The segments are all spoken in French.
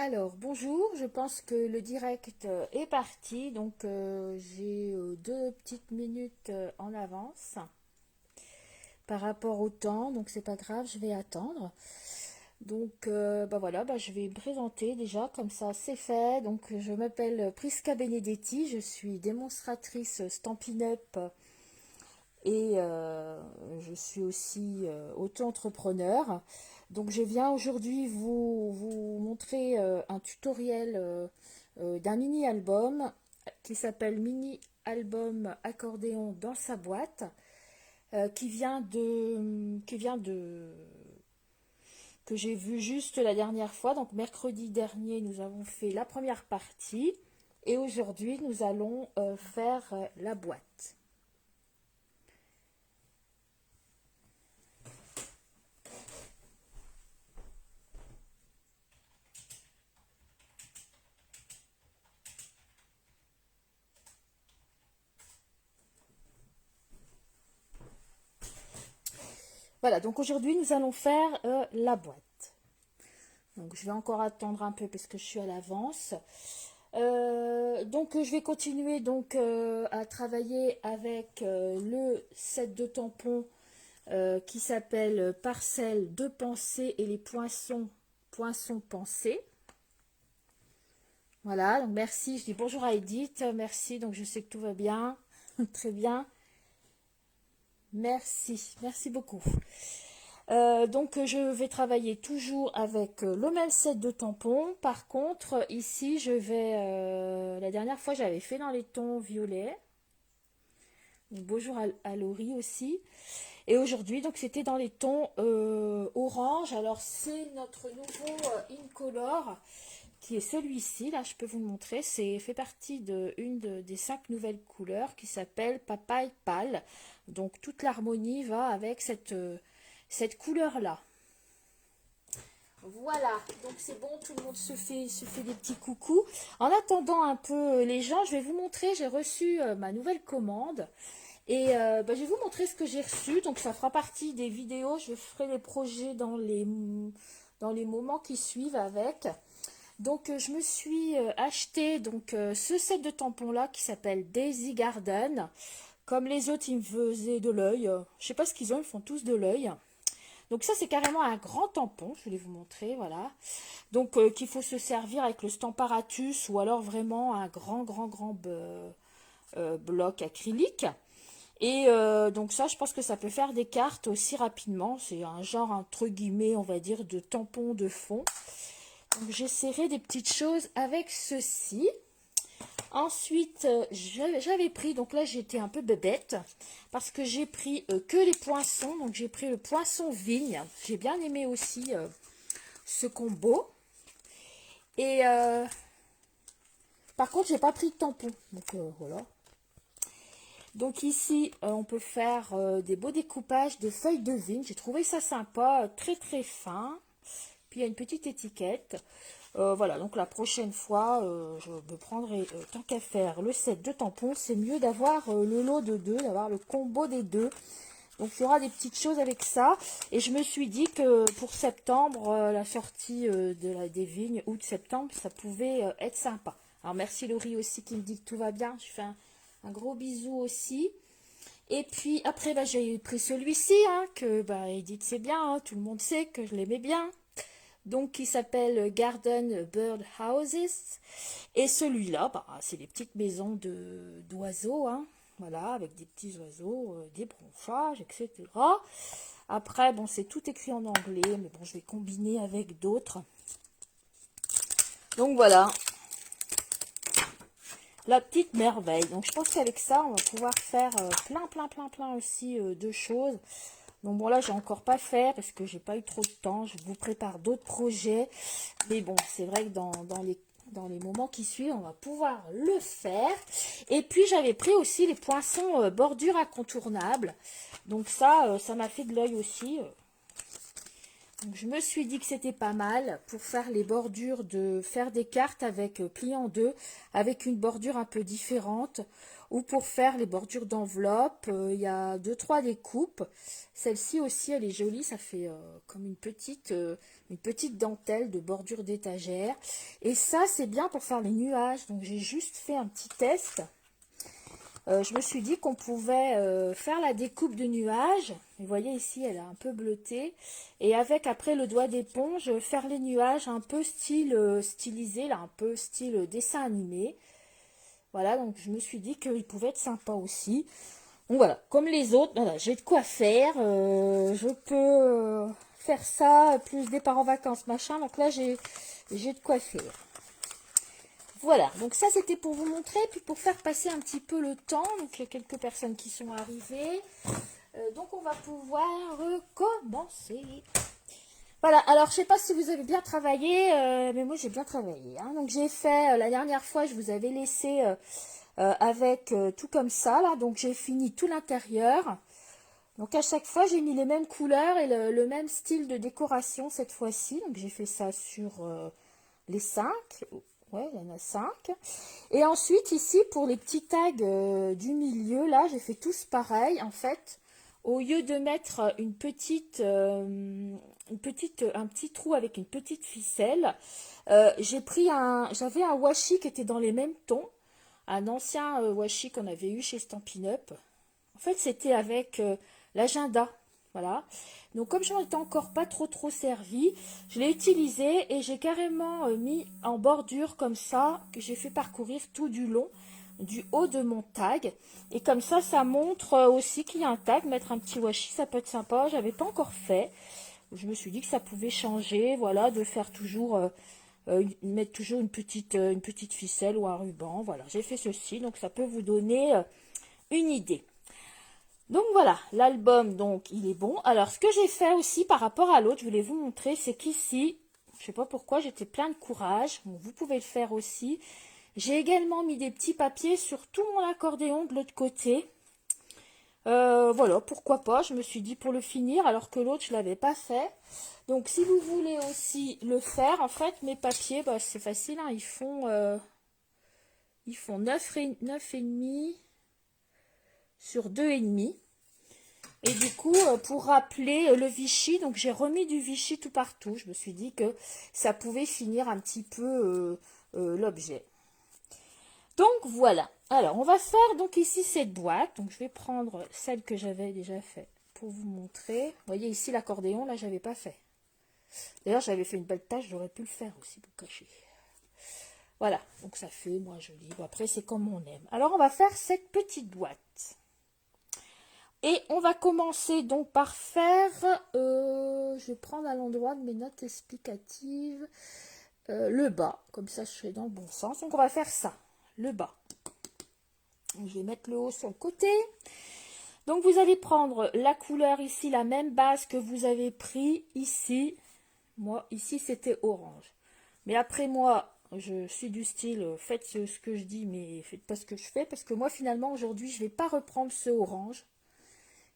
Alors, bonjour, je pense que le direct est parti, donc j'ai 2 petites minutes en avance par rapport au temps, donc c'est pas grave, je vais attendre. Donc bah voilà, bah, je vais me présenter déjà, comme ça c'est fait. Donc je m'appelle Prisca Benedetti, je suis démonstratrice Stampin' Up et je suis aussi auto-entrepreneur. Donc je viens aujourd'hui vous montrer un tutoriel d'un mini-album qui s'appelle Mini Album Accordéon dans sa boîte, que j'ai vu juste la dernière fois. Donc mercredi dernier, nous avons fait la première partie et aujourd'hui, nous allons faire la boîte. Voilà, donc aujourd'hui, nous allons faire la boîte. Donc je vais encore attendre un peu parce que je suis à l'avance. Donc je vais continuer donc à travailler avec le set de tampons qui s'appelle Parcelle de pensée et les poinçons pensée. Voilà, donc merci, je dis bonjour à Edith, merci, donc je sais que tout va bien, très bien, merci beaucoup. Donc je vais travailler toujours avec le même set de tampons. Par contre, ici, la dernière fois, j'avais fait dans les tons violets. Donc, bonjour à Laurie aussi. Et aujourd'hui, donc c'était dans les tons orange. Alors c'est notre nouveau Incolor qui est celui-ci. Là, je peux vous le montrer. C'est fait partie des 5 nouvelles couleurs qui s'appelle Papaye Pâle. Donc toute l'harmonie va avec cette couleur-là. Voilà, donc c'est bon, tout le monde se fait des petits coucous. En attendant un peu les gens, je vais vous montrer, j'ai reçu ma nouvelle commande. Et bah, je vais vous montrer ce que j'ai reçu. Donc ça fera partie des vidéos, je ferai les projets dans les moments qui suivent avec. Donc je me suis acheté ce set de tampons là qui s'appelle Daisy Garden. Comme les autres, ils me faisaient de l'œil. Je sais pas ce qu'ils ont, ils font tous de l'œil. Donc ça, c'est carrément un grand tampon, je vais vous montrer, voilà. Donc qu'il faut se servir avec le Stamparatus ou alors vraiment un grand bloc acrylique. Et donc ça, je pense que ça peut faire des cartes aussi rapidement. C'est un genre, entre guillemets, on va dire, de tampon de fond. Donc j'essaierai des petites choses avec ceci. Ensuite, j'avais pris, donc là j'étais un peu bébête, parce que j'ai pris que les poinçons, donc j'ai pris le poinçon vigne, j'ai bien aimé aussi ce combo, et par contre j'ai pas pris de tampon, donc voilà. Donc ici on peut faire des beaux découpages de feuilles de vigne, j'ai trouvé ça sympa, très fin, puis il y a une petite étiquette. Voilà, donc la prochaine fois, je me prendrai, tant qu'à faire, le set de tampons. C'est mieux d'avoir le lot de deux, d'avoir le combo des deux. Donc il y aura des petites choses avec ça. Et je me suis dit que pour septembre, la sortie des vignes, août-septembre, ça pouvait être sympa. Alors merci Laurie aussi qui me dit que tout va bien. Je fais un gros bisou aussi. Et puis après, bah, j'ai pris celui-ci, hein, que bah, Edith c'est bien, hein, tout le monde sait que je l'aimais bien. Donc qui s'appelle Garden Bird Houses. Et celui-là, bah, c'est les petites maisons d'oiseaux, hein, voilà, avec des petits oiseaux, des bronchages, etc. Après, bon, c'est tout écrit en anglais, mais bon, je vais combiner avec d'autres. Donc voilà, la petite merveille. Donc je pense qu'avec ça, on va pouvoir faire plein aussi de choses. Donc bon, là, j'ai encore pas fait parce que j'ai pas eu trop de temps. Je vous prépare d'autres projets. Mais bon, c'est vrai que dans les moments qui suivent, on va pouvoir le faire. Et puis, j'avais pris aussi les poinçons bordure incontournable. Donc ça, ça m'a fait de l'œil aussi. Donc, je me suis dit que c'était pas mal pour faire les bordures, de faire des cartes avec plié en deux, avec une bordure un peu différente, ou pour faire les bordures d'enveloppe. Il y a deux, trois découpes. Celle-ci aussi, elle est jolie, ça fait comme une petite dentelle de bordure d'étagère. Et ça, c'est bien pour faire les nuages. Donc, j'ai juste fait un petit test. Je me suis dit qu'on pouvait faire la découpe de nuages. Vous voyez ici, elle est un peu bleutée. Et avec après le doigt d'éponge, faire les nuages un peu stylisé, là, un peu style dessin animé. Voilà, donc je me suis dit qu'il pouvait être sympa aussi. Donc voilà, comme les autres, voilà, j'ai de quoi faire. Je peux faire ça, plus départ en vacances, machin. Donc là, j'ai de quoi faire. Voilà, donc ça c'était pour vous montrer, puis pour faire passer un petit peu le temps. Donc il y a quelques personnes qui sont arrivées. Donc on va pouvoir recommencer. Voilà, alors je sais pas si vous avez bien travaillé, mais moi j'ai bien travaillé. Hein. Donc j'ai fait, la dernière fois je vous avais laissé avec tout comme ça, là. Donc j'ai fini tout l'intérieur. Donc à chaque fois j'ai mis les mêmes couleurs et le même style de décoration cette fois-ci. Donc j'ai fait ça sur les 5. Ouais, il y en a 5. Et ensuite, ici, pour les petits tags du milieu, là, j'ai fait tous pareil. En fait, au lieu de mettre un petit trou avec une petite ficelle, j'avais un washi qui était dans les mêmes tons. Un ancien washi qu'on avait eu chez Stampin' Up. En fait, c'était avec l'agenda. Voilà. Donc, comme je n'en étais encore pas trop servi, je l'ai utilisé et j'ai carrément mis en bordure comme ça, que j'ai fait parcourir tout du long, du haut de mon tag. Et comme ça montre aussi qu'il y a un tag. Mettre un petit washi, ça peut être sympa. J'avais pas encore fait. Je me suis dit que ça pouvait changer, voilà, de faire toujours, mettre toujours une petite ficelle ou un ruban. Voilà, j'ai fait ceci, donc ça peut vous donner une idée. Donc voilà, l'album, donc il est bon. Alors ce que j'ai fait aussi par rapport à l'autre, je voulais vous montrer, c'est qu'ici, je sais pas pourquoi, j'étais plein de courage. Bon, vous pouvez le faire aussi. J'ai également mis des petits papiers sur tout mon accordéon de l'autre côté. Voilà, pourquoi pas, je me suis dit pour le finir, alors que l'autre, je l'avais pas fait. Donc si vous voulez aussi le faire, en fait, mes papiers, bah, c'est facile, hein, ils font 9 et demi sur 2,5. Et du coup, pour rappeler le Vichy, donc j'ai remis du Vichy tout partout. Je me suis dit que ça pouvait finir un petit peu l'objet. Donc voilà. Alors, on va faire donc ici cette boîte. Donc je vais prendre celle que j'avais déjà fait pour vous montrer. Vous voyez ici l'accordéon, là j'avais pas fait. D'ailleurs, j'avais fait une belle tâche, j'aurais pu le faire aussi pour cacher. Voilà, donc ça fait, moi, joli. Bon, après, c'est comme on aime. Alors, on va faire cette petite boîte. Et on va commencer donc par faire, je vais prendre à l'endroit de mes notes explicatives, le bas. Comme ça, je serai dans le bon sens. Donc, on va faire ça, le bas. Je vais mettre le haut sur le côté. Donc, vous allez prendre la couleur ici, la même base que vous avez pris ici. Moi, ici, c'était orange. Mais après, moi, je suis du style, faites ce que je dis, mais faites pas ce que je fais. Parce que moi, finalement, aujourd'hui, je ne vais pas reprendre ce orange.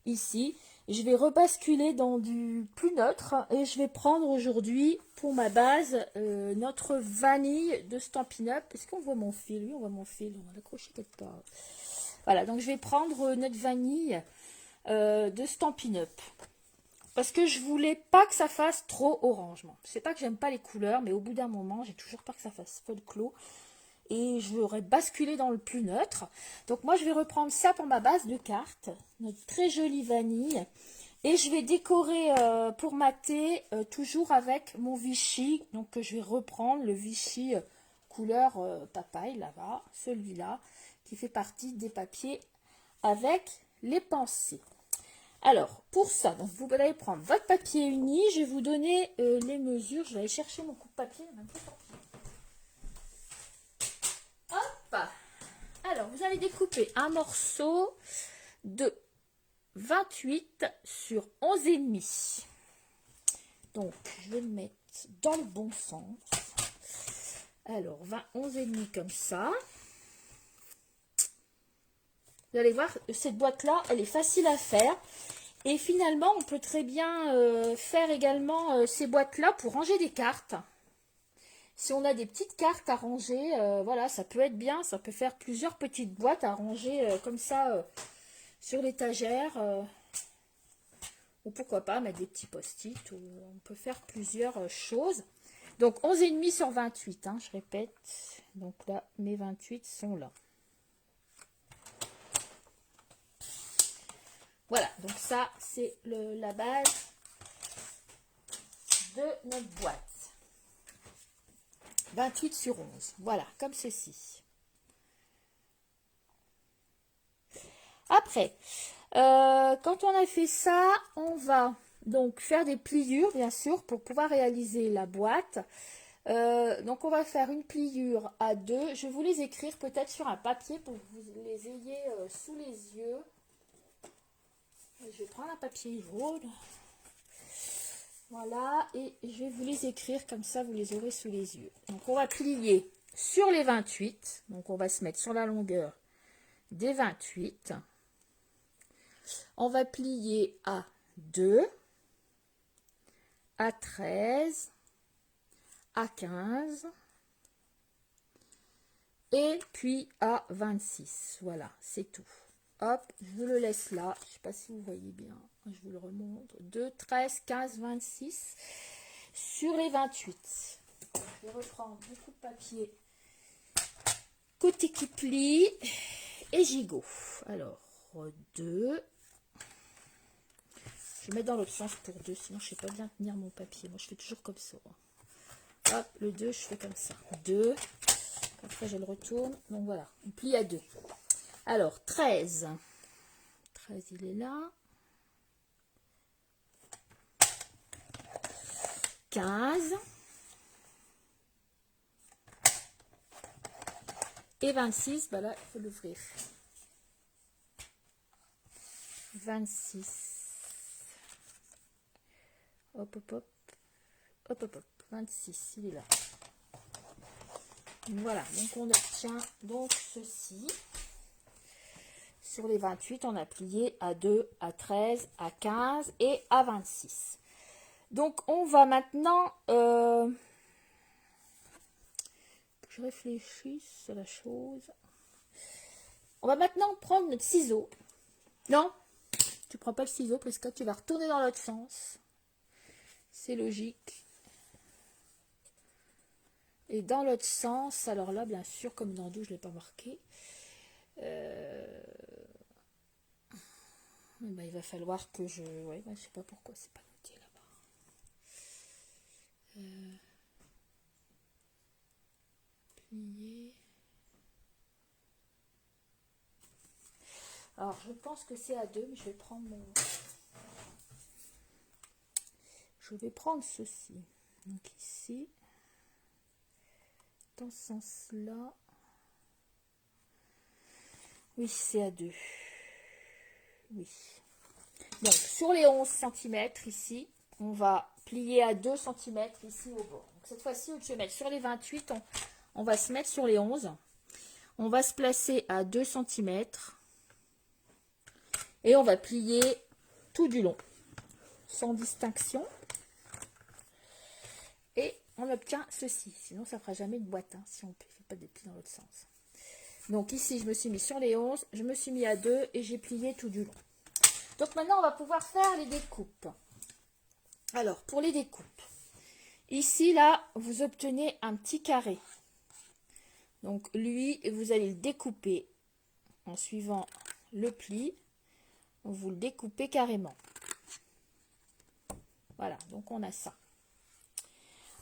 Ici, je vais rebasculer dans du plus neutre. Et je vais prendre aujourd'hui, pour ma base, notre vanille de Stampin' Up. Est-ce qu'on voit mon fil? Oui, on voit mon fil. On va l'accrocher quelque part. Voilà, donc je vais prendre notre vanille de Stampin' Up. Parce que je voulais pas que ça fasse trop orange. C'est pas que j'aime pas les couleurs, mais au bout d'un moment, j'ai toujours peur que ça fasse folklore. Et je l'aurais basculé dans le plus neutre. Donc moi, je vais reprendre ça pour ma base de cartes. Notre très jolie vanille. Et je vais décorer pour ma thé toujours avec mon Vichy. Donc je vais reprendre le Vichy couleur papaye là-bas. Celui-là qui fait partie des papiers avec les pensées. Alors, pour ça, donc vous allez prendre votre papier uni. Je vais vous donner les mesures. Je vais aller chercher mon coupe-papier. Hop. Alors, vous allez découper un morceau de 28 sur 11,5. Donc, je vais le mettre dans le bon sens. Alors, 11,5 comme ça. Vous allez voir, cette boîte-là, elle est facile à faire. Et finalement, on peut très bien faire également ces boîtes-là pour ranger des cartes. Si on a des petites cartes à ranger, voilà, ça peut être bien. Ça peut faire plusieurs petites boîtes à ranger comme ça sur l'étagère. Ou pourquoi pas mettre des petits post-it. On peut faire plusieurs choses. Donc 11,5 sur 28, hein, je répète. Donc là, mes 28 sont là. Voilà, donc ça, c'est la base de notre boîte. 28 sur 11, voilà, comme ceci. Après, quand on a fait ça, on va donc faire des pliures, bien sûr, pour pouvoir réaliser la boîte. Donc on va faire une pliure à 2. Je vais vous les écrire peut-être sur un papier pour que vous les ayez sous les yeux. Je vais prendre un papier jaune. Voilà, et je vais vous les écrire comme ça, vous les aurez sous les yeux. Donc on va plier sur les 28. Donc on va se mettre sur la longueur des 28. On va plier à 2, à 13, à 15 et puis à 26. Voilà, c'est tout. Hop, je le laisse là. Je ne sais pas si vous voyez bien. Je vous le remonte. 2, 13, 15, 26 sur les 28. Je vais reprendre beaucoup de papier côté qui plie et gigot. Alors, 2. Je vais mettre dans l'autre sens pour 2, sinon je ne sais pas bien tenir mon papier. Moi, je fais toujours comme ça. Hop, le 2, je fais comme ça. 2. Après, je le retourne. Donc, voilà, on plie à 2. Alors, 13. 13, il est là. 15. Et 26, bah là, il faut l'ouvrir. 26. Hop, hop, hop. Hop, hop, hop. 26, il est là. Voilà, donc on obtient donc ceci. Sur les 28, on a plié à 2, à 13, à 15 et à 26. Donc on va maintenant... je réfléchisse à la chose. On va maintenant prendre notre ciseau. Non, tu prends pas le ciseau parce que tu vas retourner dans l'autre sens. C'est logique. Et dans l'autre sens, alors là, bien sûr, comme dans deux, je ne l'ai pas marqué. Ben, il va falloir que je... Ouais, ben, je sais pas pourquoi c'est pas noté là-bas. Plier. Alors, je pense que c'est à 2, mais je vais prendre mon... Je vais prendre ceci. Donc ici, dans ce sens-là. Oui, c'est à 2. Oui. Donc, sur les 11 cm ici, on va plier à 2 cm ici au bord. Donc, cette fois-ci, au lieu de se mettre sur les 28, on va se mettre sur les 11. On va se placer à 2 cm. Et on va plier tout du long, sans distinction. Et on obtient ceci. Sinon, ça ne fera jamais de boîte, hein, si on ne fait pas des plis dans l'autre sens. Donc ici, je me suis mis sur les 11, je me suis mis à 2 et j'ai plié tout du long. Donc maintenant, on va pouvoir faire les découpes. Alors, pour les découpes, ici, là, vous obtenez un petit carré. Donc lui, vous allez le découper en suivant le pli. Vous le découpez carrément. Voilà, donc on a ça.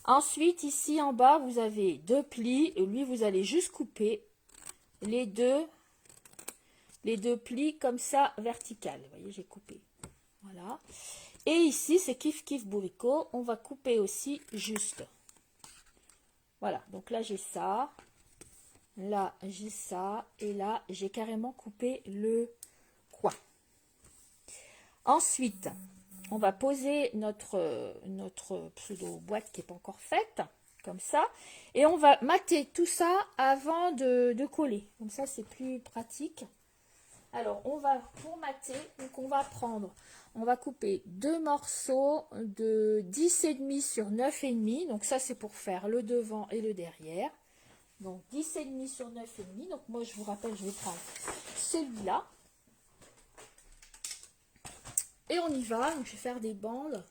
Ensuite, ici en bas, vous avez 2 plis. Et lui, vous allez juste couper les deux plis comme ça, vertical. Vous voyez, j'ai coupé. Voilà. Et ici, c'est kiff kiff bourricot. On va couper aussi juste. Voilà, donc là, j'ai ça. Là, j'ai ça. Et là, j'ai carrément coupé le coin. Ensuite, on va poser notre pseudo-boîte qui n'est pas encore faite, comme ça. Et on va mater tout ça avant de coller. Comme ça, c'est plus pratique. Alors, on va, pour mater, donc on va couper deux morceaux de 10,5 sur 9,5. Donc ça, c'est pour faire le devant et le derrière. Donc 10,5 sur 9,5. Donc moi, je vous rappelle, je vais prendre celui-là. Et on y va. Donc je vais faire des bandes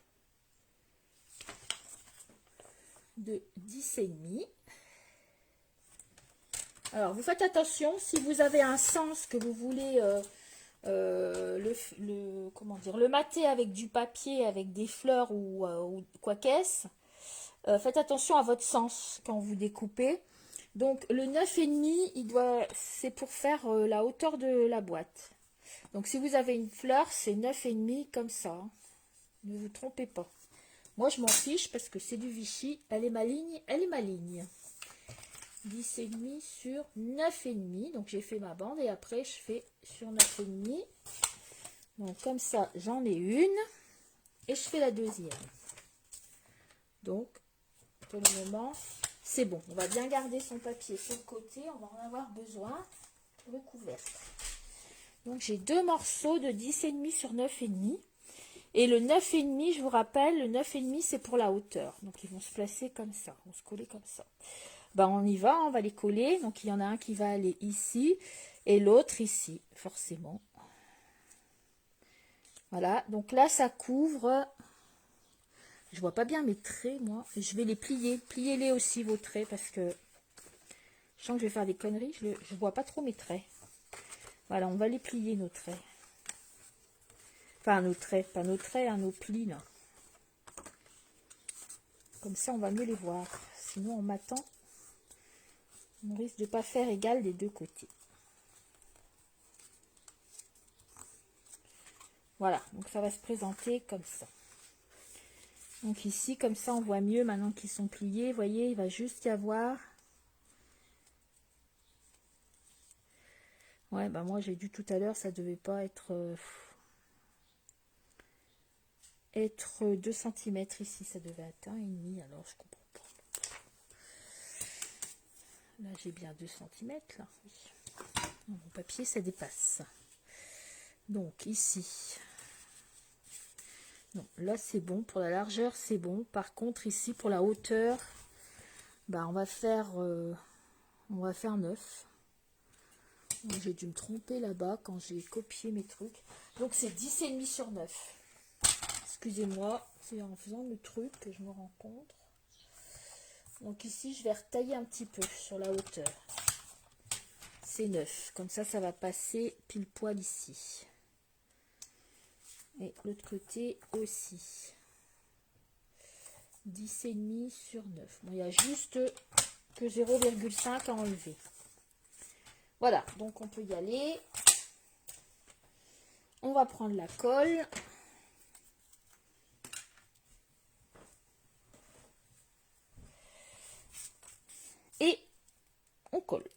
de 10,5. Alors, vous faites attention, si vous avez un sens que vous voulez comment dire, le mater avec du papier, avec des fleurs ou quoi qu'est-ce, faites attention à votre sens quand vous découpez. Donc, le 9,5, c'est pour faire la hauteur de la boîte. Donc, si vous avez une fleur, c'est 9,5 comme ça. Hein. Ne vous trompez pas. Moi, je m'en fiche parce que c'est du Vichy. Elle est ma ligne, elle est ma ligne. 10,5 sur 9,5. Donc j'ai fait ma bande et après je fais sur 9,5. Donc comme ça j'en ai une et je fais la deuxième. Donc pour le moment c'est bon. On va bien garder son papier sur le côté. On va en avoir besoin pour le couvercle. Donc j'ai deux morceaux de 10,5 sur 9,5. Et le 9,5, je vous rappelle, le 9,5 c'est pour la hauteur. Donc ils vont se placer comme ça. Ils vont se coller comme ça. Ben, on y va, on va les coller. Donc, il y en a un qui va aller ici et l'autre ici, forcément. Voilà, donc là, ça couvre. Je vois pas bien mes traits, moi. Je vais les plier. Pliez-les aussi, vos traits, parce que je sens que je vais faire des conneries. Je vois pas trop mes traits. Voilà, on va les plier, nos traits. Enfin, nos traits, pas nos traits, hein, nos plis, là. Comme ça, on va mieux les voir. Sinon, en matant, on risque de pas faire égal des deux côtés. Voilà, donc ça va se présenter comme ça. Donc ici, comme ça, on voit mieux maintenant qu'ils sont pliés. Vous voyez, il va juste y avoir... Ouais, bah moi j'ai dû tout à l'heure, ça devait pas être... être 2 cm ici, ça devait être 1,5. Alors je comprends pas. Là j'ai bien 2 cm là. Oui. Mon papier ça dépasse. Donc ici... Non, là c'est bon, pour la largeur c'est bon. Par contre ici pour la hauteur, bah on va faire 9. J'ai dû me tromper là-bas quand j'ai copié mes trucs. Donc c'est 10,5 sur 9. Excusez-moi, c'est en faisant le truc que je me rends compte. Donc ici je vais retailler un petit peu sur la hauteur. C'est 9. Comme ça, ça va passer pile poil ici. Et l'autre côté aussi. 10,5 sur 9. Bon, il y a juste que 0,5 à enlever. Voilà, donc on peut y aller. On va prendre la colle. Et on colle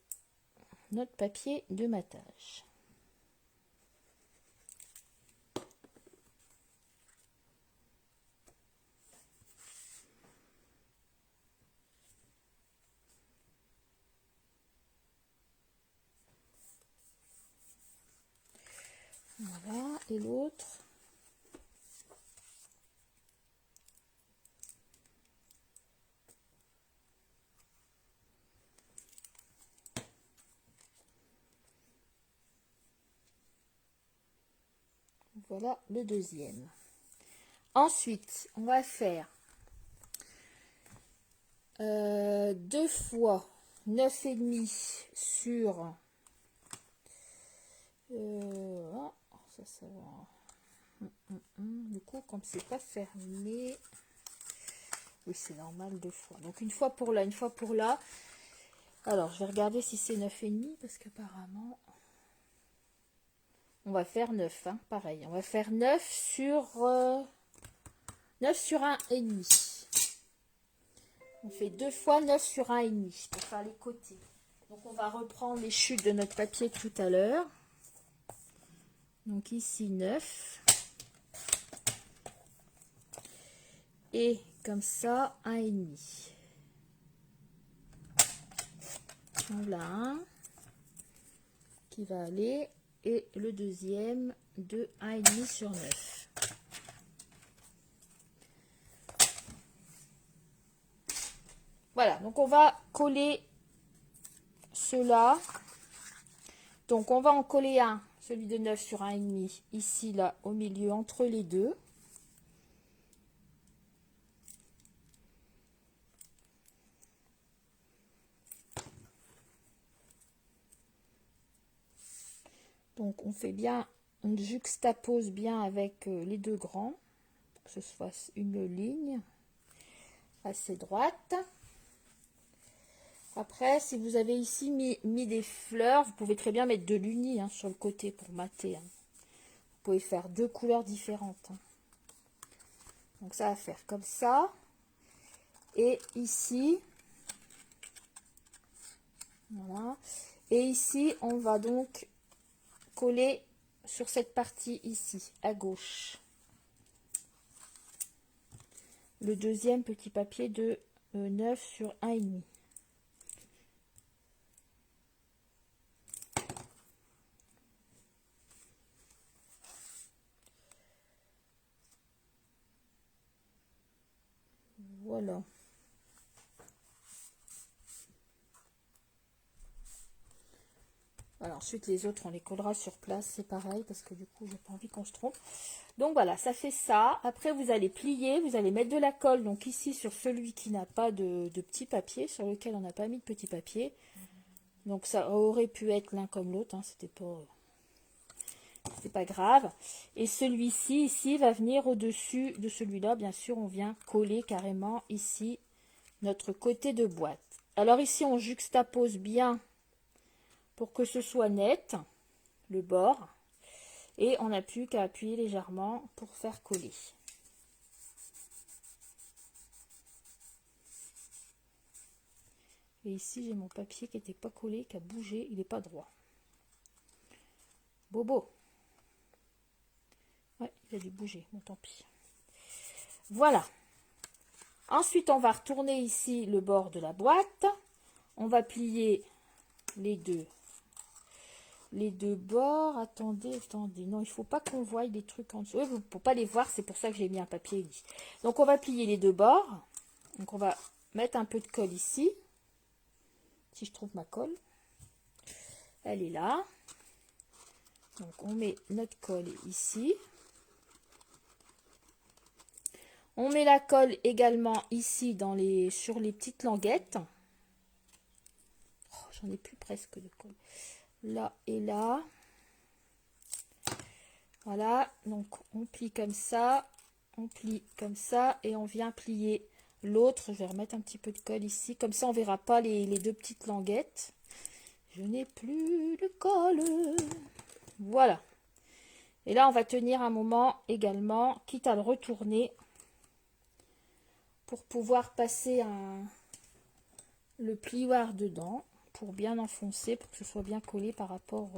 notre papier de matage. Voilà, et l'autre. Voilà le deuxième. Ensuite, on va faire 2 fois 9,5 sur... ça va. Du coup, comme c'est pas fermé... Oui, c'est normal 2 fois. Donc, une fois pour là, une fois pour là. Alors, je vais regarder si c'est 9,5 parce qu'apparemment... On va faire 9, hein, pareil. On va faire 9 sur 1,5. On fait 2 fois 9 sur 1,5 pour faire les côtés. Donc, on va reprendre les chutes de notre papier tout à l'heure. Donc, ici 9. Et comme ça, 1,5. Voilà un qui va aller et le deuxième de 1,5 sur 9. Voilà, donc on va coller cela. Donc on va en coller un, celui de 9 sur 1,5, ici, là, au milieu, entre les deux. Donc on fait bien, on juxtapose bien avec les deux grands, pour que ce soit une ligne assez droite. Après, si vous avez ici mis des fleurs, vous pouvez très bien mettre de l'uni sur le côté pour mater. Vous pouvez faire deux couleurs différentes. Donc ça va faire comme ça. Et ici, voilà. Et ici, on va donc coller sur cette partie ici, à gauche. Le deuxième petit papier de 9 sur 1,5. Voilà. Alors, ensuite, les autres, on les collera sur place, c'est pareil, parce que du coup, j'ai pas envie qu'on se trompe. Donc, voilà, ça fait ça. Après, vous allez plier, vous allez mettre de la colle. Donc, ici, sur celui qui n'a pas de petit papier, sur lequel on n'a pas mis de petit papier. Donc, ça aurait pu être l'un comme l'autre, c'était pas grave. Et celui-ci, ici, va venir au-dessus de celui-là. Bien sûr, on vient coller carrément ici notre côté de boîte. Alors, ici, on juxtapose bien pour que ce soit net, le bord, et on n'a plus qu'à appuyer légèrement pour faire coller. Et ici, j'ai mon papier qui n'était pas collé, qui a bougé, il n'est pas droit. Bobo. Ouais, il a dû bouger, bon tant pis. Voilà. Ensuite, on va retourner ici le bord de la boîte. On va plier les deux bords. Attendez, non, il faut pas qu'on voie les trucs en dessous. Oui, pour pas les voir, c'est pour ça que j'ai mis un papier uni. Donc on va plier les deux bords. Donc on va mettre un peu de colle ici, si je trouve ma colle. Elle est là. Donc on met notre colle ici. On met la colle également ici sur les petites languettes. Oh, j'en ai plus presque de colle. Là et là. Voilà, donc on plie comme ça, on plie comme ça et on vient plier l'autre. Je vais remettre un petit peu de colle ici, comme ça on verra pas les deux petites languettes. Je n'ai plus de colle. Voilà. Et là on va tenir un moment également, quitte à le retourner pour pouvoir passer le plioir dedans, pour bien enfoncer, pour que ce soit bien collé par rapport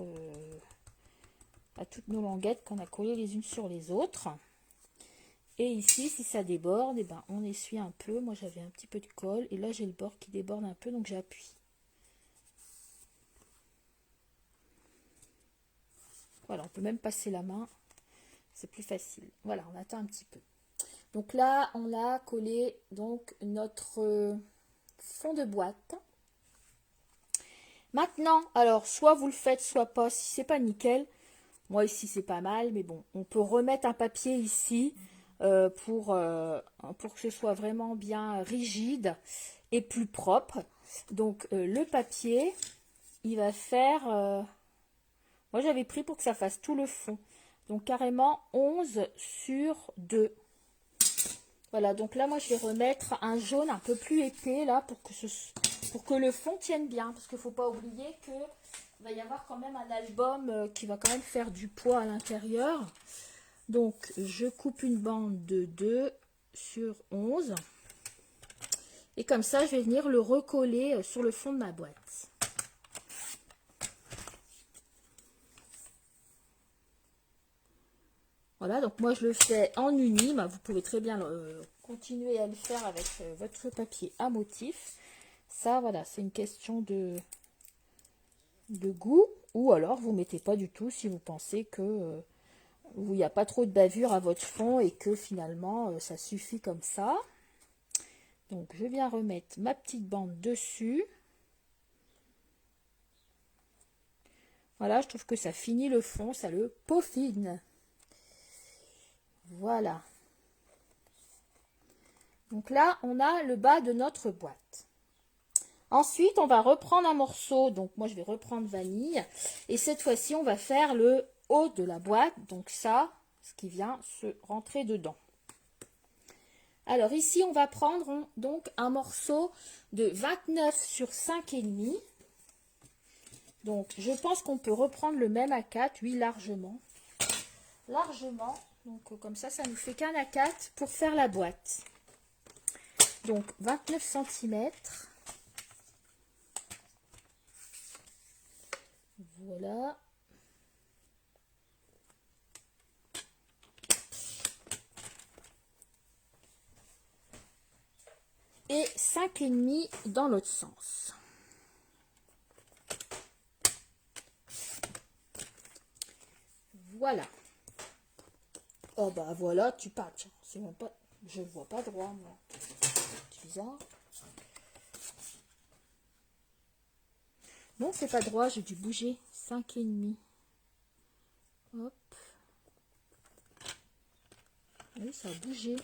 à toutes nos languettes qu'on a collées les unes sur les autres. Et ici, si ça déborde, on essuie un peu. Moi, j'avais un petit peu de colle. Et là, j'ai le bord qui déborde un peu, donc j'appuie. Voilà, on peut même passer la main. C'est plus facile. Voilà, on attend un petit peu. Donc là, on a collé donc notre fond de boîte. Maintenant, alors, soit vous le faites, soit pas. Si c'est pas nickel, moi ici, c'est pas mal. Mais bon, on peut remettre un papier ici. Pour que ce soit vraiment bien rigide et plus propre. Donc le papier, il va faire, moi j'avais pris pour que ça fasse tout le fond, donc carrément 11 sur 2. Voilà, donc là moi je vais remettre un jaune un peu plus épais là pour que le fond tienne bien, parce qu'il ne faut pas oublier que il va y avoir quand même un album qui va quand même faire du poids à l'intérieur. Donc, je coupe une bande de 2 sur 11. Et comme ça, je vais venir le recoller sur le fond de ma boîte. Voilà, donc moi, je le fais en uni. Vous pouvez très bien continuer à le faire avec votre papier à motif. Ça, voilà, c'est une question de goût Ou alors, vous ne mettez pas du tout si vous pensez que il n'y a pas trop de bavure à votre fond et que finalement, ça suffit comme ça. Donc, je viens remettre ma petite bande dessus. Voilà, je trouve que ça finit le fond, ça le peaufine. Voilà. Donc là, on a le bas de notre boîte. Ensuite, on va reprendre un morceau. Donc moi, je vais reprendre vanille. Et cette fois-ci, on va faire le haut de la boîte. Donc ça, ce qui vient se rentrer dedans. Alors ici, on va prendre donc un morceau de 29 sur 5,5. Donc, je pense qu'on peut reprendre le même A4, oui, largement. Largement. Donc, comme ça nous fait qu'un A4 pour faire la boîte. Donc, 29 cm. Voilà. Et 5,5 dans l'autre sens. Voilà. Oh bah voilà, tu patches. C'est même pas. Je ne vois pas droit, moi. C'est bizarre. Non, c'est pas droit, j'ai dû bouger. 5,5. Hop. Oui, ça a bougé.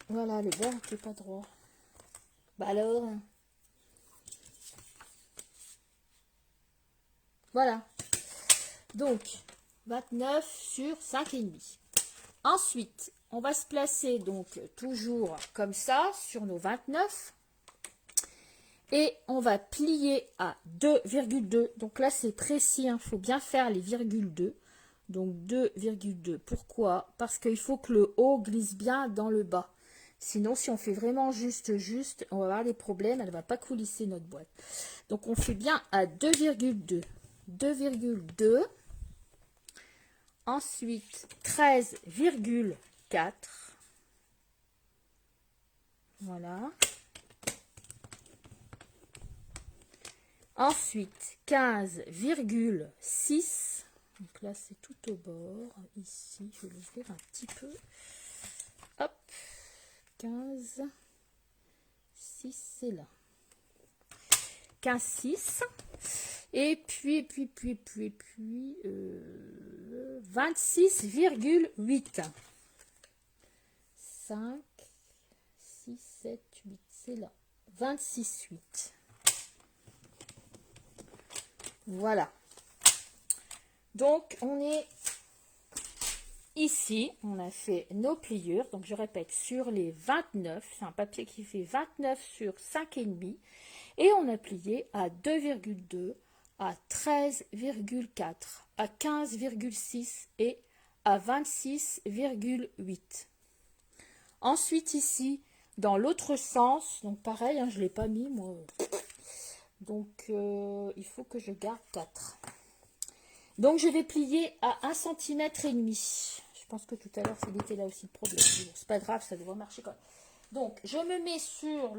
Voilà, le bord n'était pas droit. Bah alors. Voilà. Donc, 29 sur 5,5. Ensuite, on va se placer donc toujours comme ça sur nos 29. Et on va plier à 2,2. Donc là, c'est précis, il faut bien faire les virgules 2. Donc 2,2. Pourquoi? Parce qu'il faut que le haut glisse bien dans le bas. Sinon, si on fait vraiment juste, on va avoir des problèmes. Elle ne va pas coulisser notre boîte. Donc, on fait bien à 2,2. 2,2. Ensuite, 13,4. Voilà. Ensuite, 15,6. Donc là, c'est tout au bord. Ici, je vais l'ouvrir un petit peu. Hop. 15. 6, c'est là. 15,6. Et puis 26,8. 5, 6, 7, 8, c'est là. 26,8. Voilà. Donc, on est ici. On a fait nos pliures. Donc, je répète, sur les 29. C'est un papier qui fait 29 sur 5,5. Et on a plié à 2,2, à 13,4, à 15,6 et à 26,8. Ensuite, ici, dans l'autre sens, donc pareil, hein, je ne l'ai pas mis, moi. Donc, il faut que je garde 4. Donc, je vais plier à 1,5 cm. Je pense que tout à l'heure, c'était là aussi le problème. Bon, c'est pas grave, ça devrait marcher quand même. Donc, je me mets sur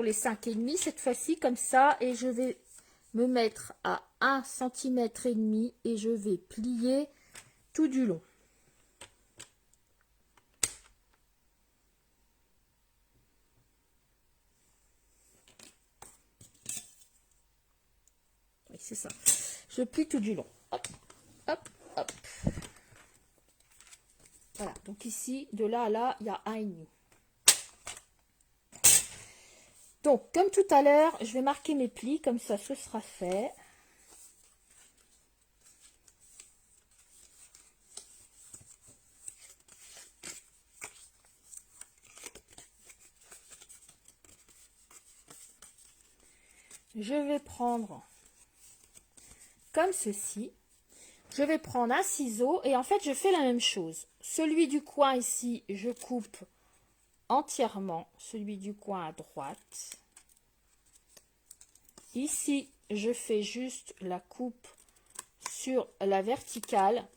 les 5,5 cette fois-ci, comme ça, et je vais me mettre à 1,5 cm et je vais plier tout du long. Oui, c'est ça. Je plie tout du long. Hop, hop, hop. Voilà, donc ici, de là à là, il y a 1,5. Donc, comme tout à l'heure, je vais marquer mes plis, comme ça, ce sera fait. Je vais prendre comme ceci. Je vais prendre un ciseau et en fait, je fais la même chose. Celui du coin ici, je coupe entièrement. Celui du coin à droite. Ici, je fais juste la coupe sur la verticale.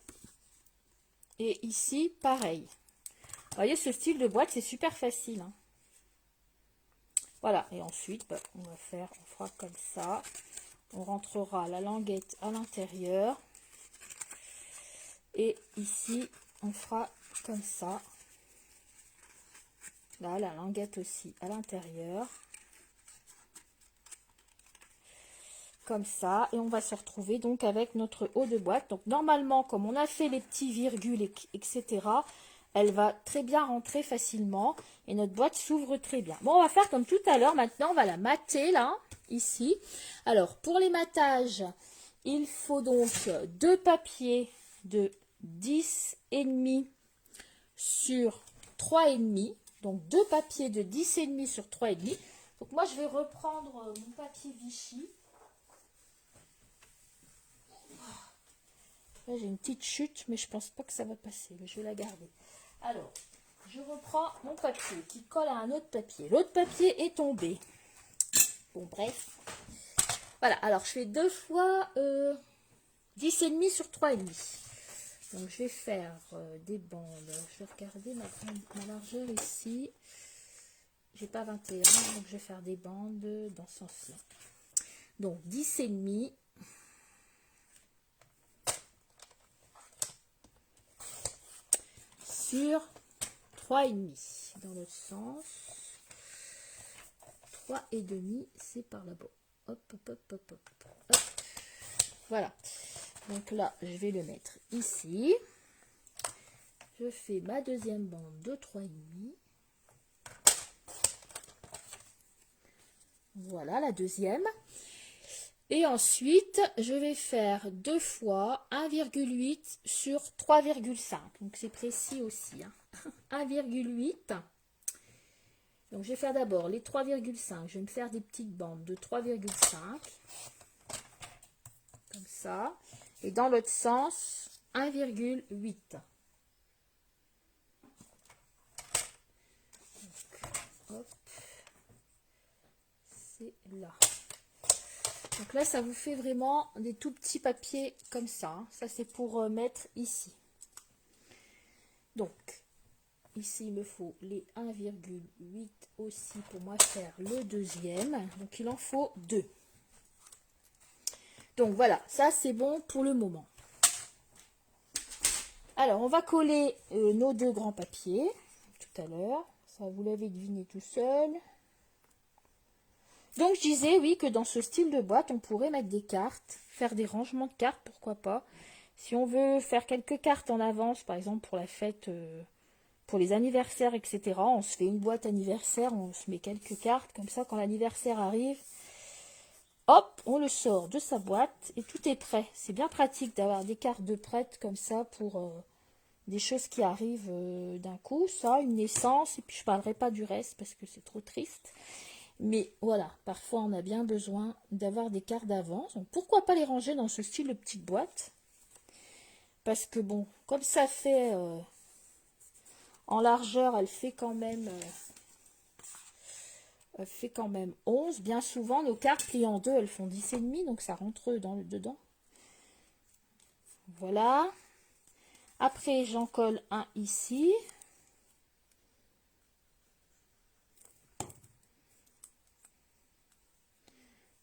Et ici, pareil. Vous voyez, ce style de boîte, c'est super facile. Hein. Voilà, et ensuite, bah, on fera comme ça. On rentrera la languette à l'intérieur. Et ici, on fera comme ça. Là, la languette aussi à l'intérieur. Comme ça. Et on va se retrouver donc avec notre haut de boîte. Donc, normalement, comme on a fait les petits virgules, etc., elle va très bien rentrer facilement. Et notre boîte s'ouvre très bien. Bon, on va faire comme tout à l'heure. Maintenant, on va la mater, là, ici. Alors, pour les matages, il faut donc 2 papiers de 10,5 sur 3,5. Donc 2 papiers de 10,5 sur 3,5. Donc moi je vais reprendre mon papier Vichy. Là j'ai une petite chute, mais je pense pas que ça va passer. Mais je vais la garder. Alors, je reprends mon papier qui colle à un autre papier. L'autre papier est tombé. Bon bref. Voilà, alors je fais 2 fois 10,5 sur 3,5. Donc je vais faire des bandes. Je vais regarder ma largeur ici. J'ai pas 21, donc je vais faire des bandes dans ce sens-là. Donc 10,5 sur 3,5 dans l'autre sens. 3,5, c'est par là-bas. Hop, hop, hop, hop, hop, hop. Voilà. Donc là, je vais le mettre ici. Je fais ma deuxième bande de 3,5. Voilà la deuxième. Et ensuite, je vais faire 2 fois 1,8 sur 3,5. Donc c'est précis aussi. Hein. 1,8. Donc je vais faire d'abord les 3,5. Je vais me faire des petites bandes de 3,5. Comme ça. Et dans l'autre sens, 1,8. Hop. C'est là. Donc là, ça vous fait vraiment des tout petits papiers comme ça. Hein. Ça, c'est pour mettre ici. Donc, ici, il me faut les 1,8 aussi pour moi faire le deuxième. Donc, il en faut 2. Donc, voilà. Ça, c'est bon pour le moment. Alors, on va coller nos 2 grands papiers tout à l'heure. Ça, vous l'avez deviné tout seul. Donc, je disais, oui, que dans ce style de boîte, on pourrait mettre des cartes, faire des rangements de cartes, pourquoi pas. Si on veut faire quelques cartes en avance, par exemple pour la fête, pour les anniversaires, etc., on se fait une boîte anniversaire, on se met quelques cartes, comme ça, quand l'anniversaire arrive, hop, on le sort de sa boîte et tout est prêt. C'est bien pratique d'avoir des cartes de prêtes comme ça pour des choses qui arrivent d'un coup, ça, une naissance, et puis je ne parlerai pas du reste parce que c'est trop triste. Mais voilà, parfois on a bien besoin d'avoir des cartes d'avance. Donc pourquoi pas les ranger dans ce style de petite boîte? Parce que bon, comme ça fait en largeur, elle fait quand même 11. Bien souvent, nos cartes pliées en deux, elles font 10,5, donc ça rentre dedans. Voilà. Après, j'en colle un ici.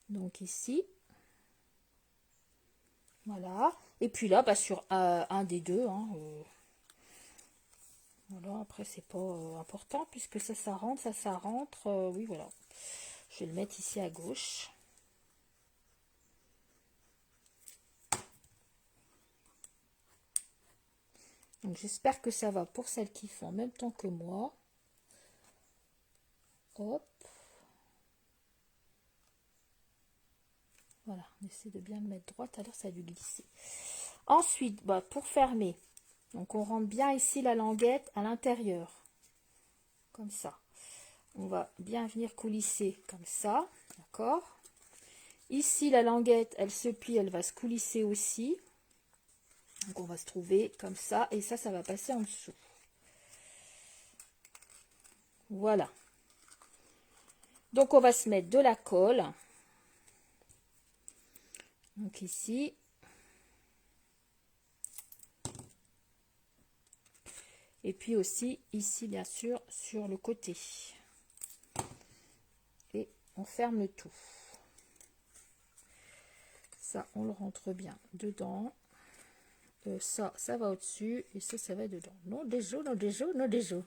Donc ici. Voilà. Et puis là, bah, sur un des deux. Hein, voilà, après, c'est pas important puisque ça rentre, ça rentre. Oui, voilà. Je vais le mettre ici à gauche. Donc, j'espère que ça va pour celles qui font en même temps que moi. Hop. Voilà, on essaie de bien le mettre droit. Alors, ça a dû glisser. Ensuite, bah, pour fermer, donc on rentre bien ici la languette à l'intérieur. Comme ça. On va bien venir coulisser comme ça. D'accord? Ici, la languette, elle se plie, elle va se coulisser aussi. Donc, on va se trouver comme ça. Et ça va passer en dessous. Voilà. Donc, on va se mettre de la colle. Donc, ici. Et puis aussi, ici, bien sûr, sur le côté. Et on ferme le tout. Ça, on le rentre bien dedans. Ça va au-dessus. Et ça va dedans. Non des os, non des os, non des os.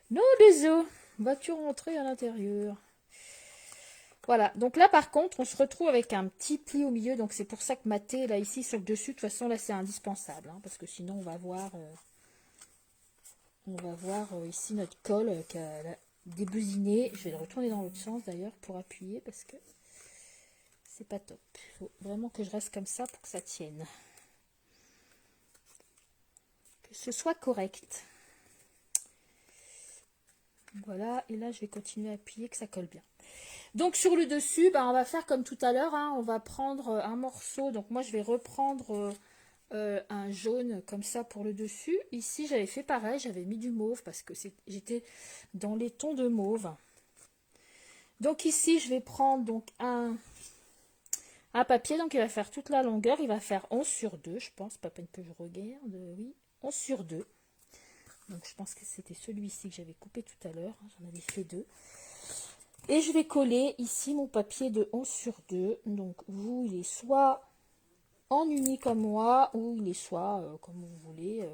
Non des os. Vas-tu rentrer à l'intérieur? Voilà. Donc là, par contre, on se retrouve avec un petit pli au milieu. Donc c'est pour ça que mater, là, ici, sur le dessus, de toute façon, là, c'est indispensable. Hein, parce que sinon, on va voir... ici notre colle qui a débousiné. Je vais le retourner dans l'autre sens d'ailleurs pour appuyer parce que c'est pas top. Il faut vraiment que je reste comme ça pour que ça tienne. Que ce soit correct. Voilà, et là je vais continuer à appuyer que ça colle bien. Donc sur le dessus, on va faire comme tout à l'heure. Hein, on va prendre un morceau. Donc moi je vais reprendre... un jaune comme ça pour le dessus. Ici j'avais fait pareil, j'avais mis du mauve parce que j'étais dans les tons de mauve. Donc ici je vais prendre donc un papier, donc il va faire toute la longueur, il va faire 11 sur 2 je pense, pas peine que je regarde, oui, 11 sur 2. Donc je pense que c'était celui-ci que j'avais coupé tout à l'heure, hein, j'en avais fait deux. Et je vais coller ici mon papier de 11 sur 2, donc vous il est soit en uni comme moi, ou il est soit comme vous voulez.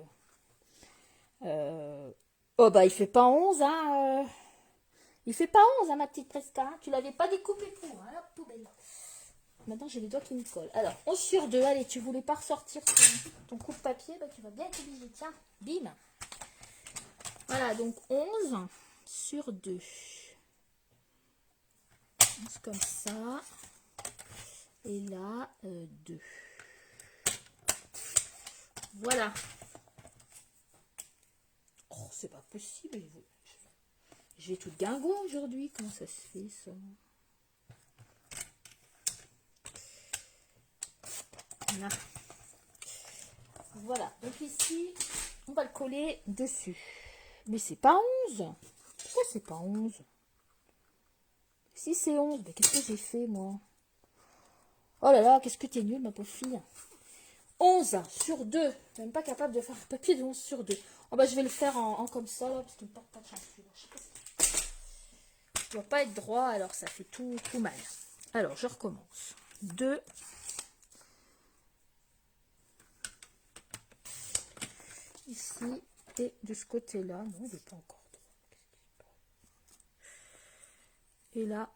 Oh bah il fait pas 11, hein. Il fait pas 11, hein, ma petite Presca. Hein. Tu l'avais pas découpé pour, hein, la poubelle. Maintenant j'ai les doigts qui me collent. Alors, 11 sur 2, allez, tu voulais pas ressortir ton coupe-papier, bah, tu vas bien être obligé. Tiens, bim. Voilà, donc 11 sur 2. 11 comme ça. Et là, 2. Voilà. Oh, c'est pas possible. Je vais toute guingouin aujourd'hui. Comment ça se fait, ça? Voilà. Voilà. Donc ici, on va le coller dessus. Mais c'est pas 11. Pourquoi c'est pas 11? Si c'est 11, mais qu'est-ce que j'ai fait, moi? Oh là là, qu'est-ce que t'es nulle, ma pauvre fille. 11 sur 2. T'es même pas capable de faire un papier de 11 sur 2. Oh bah je vais le faire en comme ça, là, parce qu'il me porte pas de chance. Je dois pas être droit, alors ça fait tout mal. Alors, je recommence. 2. Ici, et de ce côté-là. Non, il n'est pas encore droit. Et là.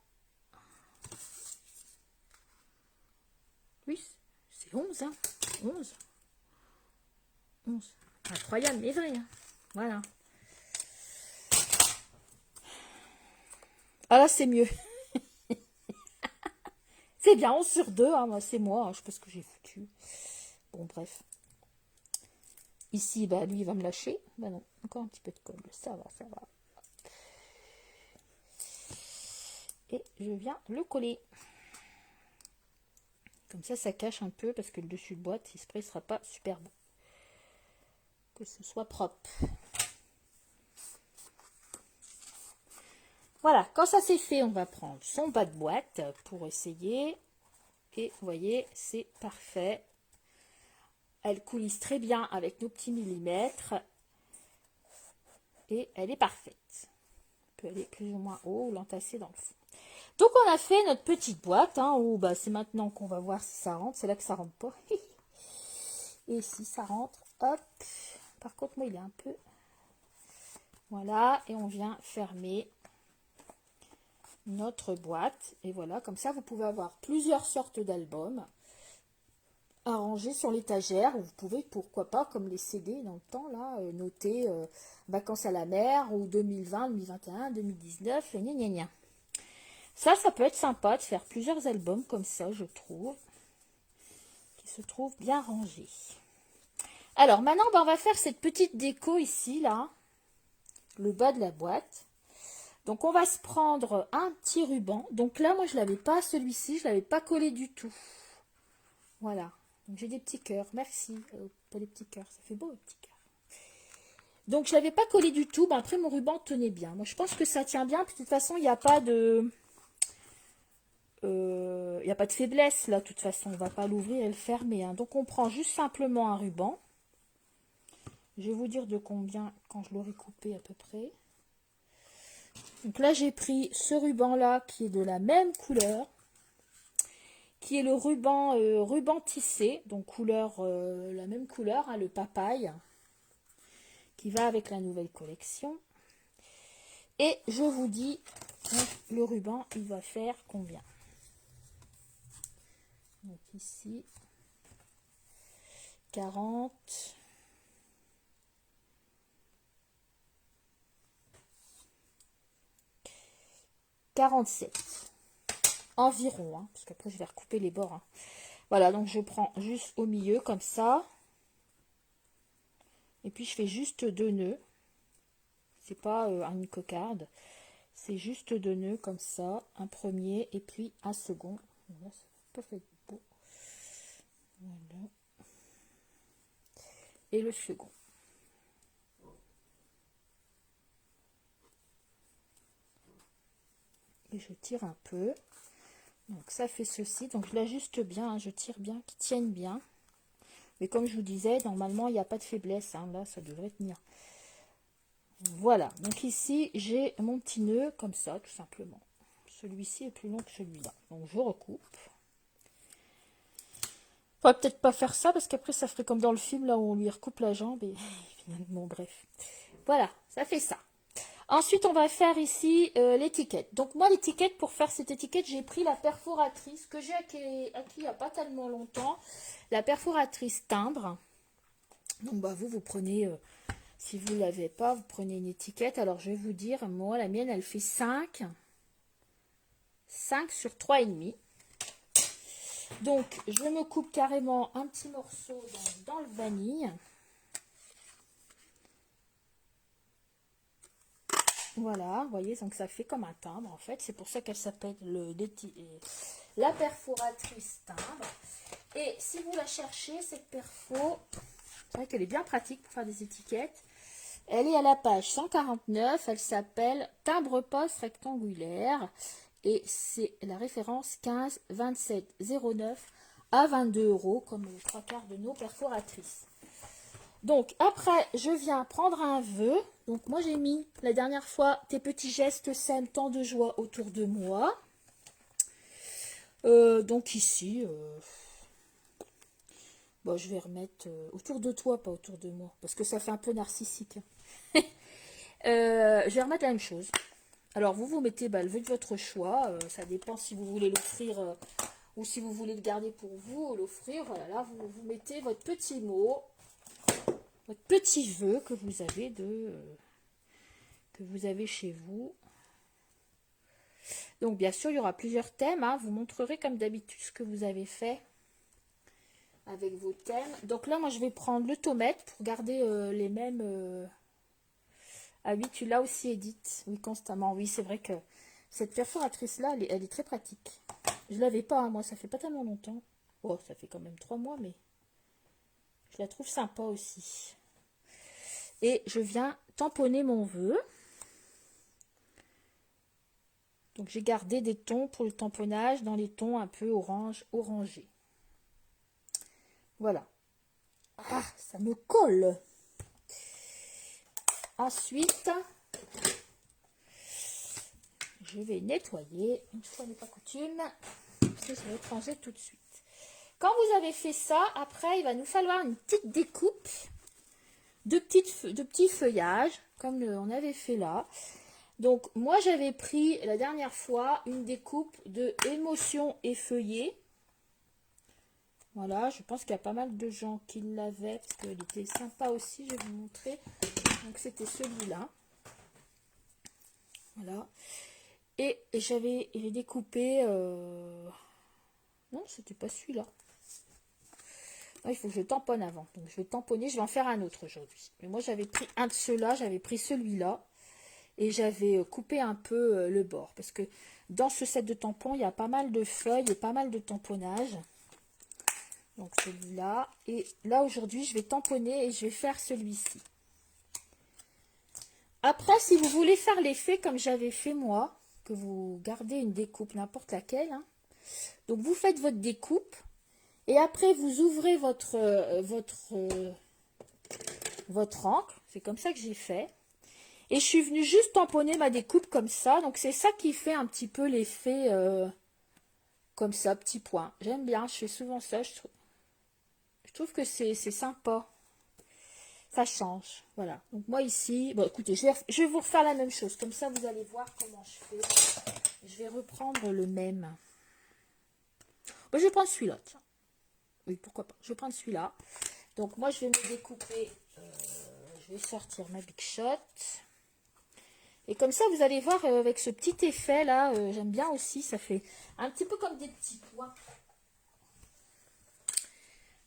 Oui, c'est 11, hein. 11. 11. Incroyable, mais vrai. Hein. Voilà. Ah là, c'est mieux. C'est bien, 11 sur 2. Hein, c'est moi. Hein, je sais pas ce que j'ai foutu. Bon, bref. Ici, bah, lui, il va me lâcher. Bah non, encore un petit peu de colle. Ça va, ça va. Et je viens le coller. Comme ça cache un peu parce que le dessus de boîte, il ne sera pas super beau. Que ce soit propre. Voilà, quand ça c'est fait, on va prendre son bas de boîte pour essayer. Et vous voyez, c'est parfait. Elle coulisse très bien avec nos petits millimètres. Et elle est parfaite. On peut aller plus ou moins haut ou l'entasser dans le fond. Donc on a fait notre petite boîte. Hein, où bah, c'est maintenant qu'on va voir si ça rentre. C'est là que ça rentre pas. Et si ça rentre, hop. Par contre, moi, il est un peu... Voilà, et on vient fermer notre boîte. Et voilà, comme ça, vous pouvez avoir plusieurs sortes d'albums à ranger sur l'étagère. Vous pouvez, pourquoi pas, comme les CD dans le temps, là, noter vacances à la mer ou 2020, 2021, 2019, et gna gna gna. Ça peut être sympa de faire plusieurs albums comme ça, je trouve, qui se trouvent bien rangés. Alors, maintenant, on va faire cette petite déco ici, là, le bas de la boîte. Donc, on va se prendre un petit ruban. Donc là, moi, je ne l'avais pas, celui-ci, je ne l'avais pas collé du tout. Voilà. Donc, j'ai des petits cœurs. Merci. Pas des petits cœurs, ça fait beau, les petits cœurs. Donc, je ne l'avais pas collé du tout. Ben, après, mon ruban tenait bien. Moi, je pense que ça tient bien. Puis, de toute façon, il n'y a pas de... il n'y a pas de faiblesse, là, de toute façon. On ne va pas l'ouvrir et le fermer. Hein. Donc, on prend juste simplement un ruban. Je vais vous dire de combien, quand je l'aurai coupé à peu près. Donc là, j'ai pris ce ruban-là qui est de la même couleur, qui est le ruban tissé, donc couleur, la même couleur, hein, le papaye, qui va avec la nouvelle collection. Et je vous dis, donc, le ruban, il va faire combien? Donc ici, 40, 47 environ, hein, parce qu'après je vais recouper les bords. Hein. Voilà, donc je prends juste au milieu comme ça. Et puis je fais juste 2 nœuds. C'est pas une cocarde. C'est juste 2 nœuds comme ça. Un premier et puis un second. Voilà, c'est pas fait beau. Voilà. Et le second. Et je tire un peu. Donc ça fait ceci. Donc je l'ajuste bien, hein, je tire bien, qu'il tienne bien. Mais comme je vous disais, normalement il n'y a pas de faiblesse. Hein, là, ça devrait tenir. Voilà. Donc ici, j'ai mon petit nœud comme ça, tout simplement. Celui-ci est plus long que celui-là. Donc je recoupe. On va peut-être pas faire ça parce qu'après ça ferait comme dans le film là où on lui recoupe la jambe et finalement bref. Voilà, ça fait ça. Ensuite on va faire ici l'étiquette. Donc moi l'étiquette, pour faire cette étiquette, j'ai pris la perforatrice que j'ai acquis il n'y a pas tellement longtemps. La perforatrice timbre. Donc bah vous prenez, si vous ne l'avez pas, vous prenez une étiquette. Alors je vais vous dire, moi la mienne elle fait 5 sur 3,5. Donc, je me coupe carrément un petit morceau dans le vanille. Voilà, vous voyez, donc ça fait comme un timbre en fait. C'est pour ça qu'elle s'appelle la perforatrice timbre. Et si vous la cherchez, cette perfo, c'est vrai qu'elle est bien pratique pour faire des étiquettes. Elle est à la page 149. Elle s'appelle timbre poste rectangulaire. Et c'est la référence 15 27 09 à 22 €, comme les 3/4 de nos perforatrices. Donc après, je viens prendre un vœu. Donc moi j'ai mis la dernière fois, tes petits gestes sèment tant de joie autour de moi. Donc ici, bon, je vais remettre autour de toi, pas autour de moi, parce que ça fait un peu narcissique. Je vais remettre la même chose. Alors vous mettez le vœu de votre choix. Ça dépend si vous voulez l'offrir ou si vous voulez le garder pour vous, l'offrir. Voilà, là vous mettez votre petit mot, votre petit vœu que vous avez chez vous. Donc bien sûr il y aura plusieurs thèmes. Hein. Vous montrerez comme d'habitude ce que vous avez fait avec vos thèmes. Donc là moi je vais prendre le tomate pour garder les mêmes. Ah oui, tu l'as aussi, Edith. Oui, constamment. Oui, c'est vrai que cette perforatrice-là, elle est très pratique. Je l'avais pas, hein, moi, ça fait pas tellement longtemps. Oh, ça fait quand même 3 mois, mais je la trouve sympa aussi. Et je viens tamponner mon vœu. Donc, j'ai gardé des tons pour le tamponnage dans les tons un peu orangés. Voilà. Ah, ça me colle. Ensuite, je vais nettoyer. Une fois n'est pas coutume. Parce que ça va être rangé tout de suite. Quand vous avez fait ça, après, il va nous falloir une petite découpe de petits feuillages, comme on avait fait là. Donc, moi, j'avais pris la dernière fois une découpe de émotion effeuillée. Voilà, je pense qu'il y a pas mal de gens qui l'avaient, parce qu'il était sympa aussi, je vais vous montrer. Donc, c'était celui-là. Voilà. Et j'avais découpé... Non, c'était pas celui-là. Il faut que je tamponne avant. Donc, je vais tamponner. Je vais en faire un autre aujourd'hui. Mais moi, j'avais pris un de ceux-là. J'avais pris celui-là. Et j'avais coupé un peu le bord. Parce que dans ce set de tampons, il y a pas mal de feuilles et pas mal de tamponnage. Donc, celui-là. Et là, aujourd'hui, je vais tamponner et je vais faire celui-ci. Après, si vous voulez faire l'effet comme j'avais fait moi, que vous gardez une découpe, n'importe laquelle. Hein, donc, vous faites votre découpe. Et après, vous ouvrez votre encre. C'est comme ça que j'ai fait. Et je suis venue juste tamponner ma découpe comme ça. Donc c'est ça qui fait un petit peu l'effet comme ça, petit point. J'aime bien, je fais souvent ça. Je trouve que c'est sympa. Ça change. Voilà. Donc moi ici, bon écoutez, je vais vous refaire la même chose. Comme ça, vous allez voir comment je fais. Je vais reprendre le même. Bon, je vais prendre celui-là, tiens. Oui, pourquoi pas. Je vais prendre celui-là. Donc moi, je vais me découper. Je vais sortir ma Big Shot. Et comme ça, vous allez voir avec ce petit effet là, j'aime bien aussi. Ça fait un petit peu comme des petits points.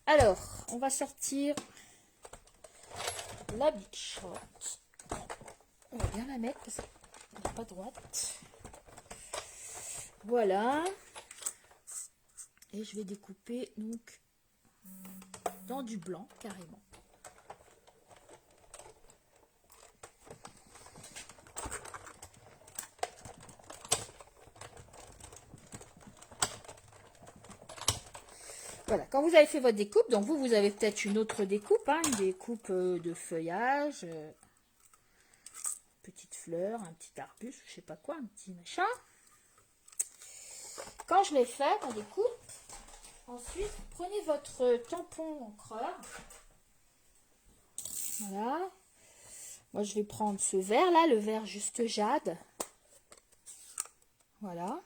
Alors, on va sortir la Big Shot. On va bien la mettre parce qu'elle n'est pas droite. Voilà. Et je vais découper donc dans du blanc carrément. Voilà, quand vous avez fait votre découpe, donc vous avez peut-être une autre découpe, hein, une découpe de feuillage, petite fleur, un petit arbuste, je sais pas quoi, un petit machin. Quand je l'ai fait, ma découpe, ensuite, prenez votre tampon encreur. Voilà. Moi, je vais prendre ce vert là, le vert juste jade. Voilà.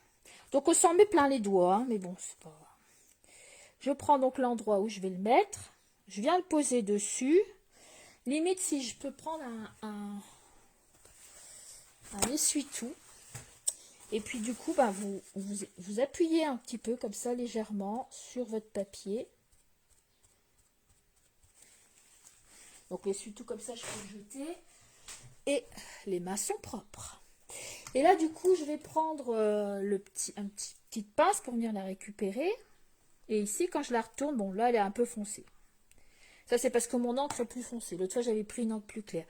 Donc, on s'en met plein les doigts, hein, mais bon, c'est pas... Je prends donc l'endroit où je vais le mettre. Je viens le poser dessus. Limite, si je peux prendre un essuie-tout. Et puis, du coup, ben, vous appuyez un petit peu comme ça, légèrement, sur votre papier. Donc, l'essuie-tout comme ça, je peux le jeter. Et les mains sont propres. Et là, du coup, je vais prendre une petite pince pour venir la récupérer. Et ici, quand je la retourne, bon, là, elle est un peu foncée. Ça, c'est parce que mon encre est plus foncée. L'autre fois, j'avais pris une encre plus claire.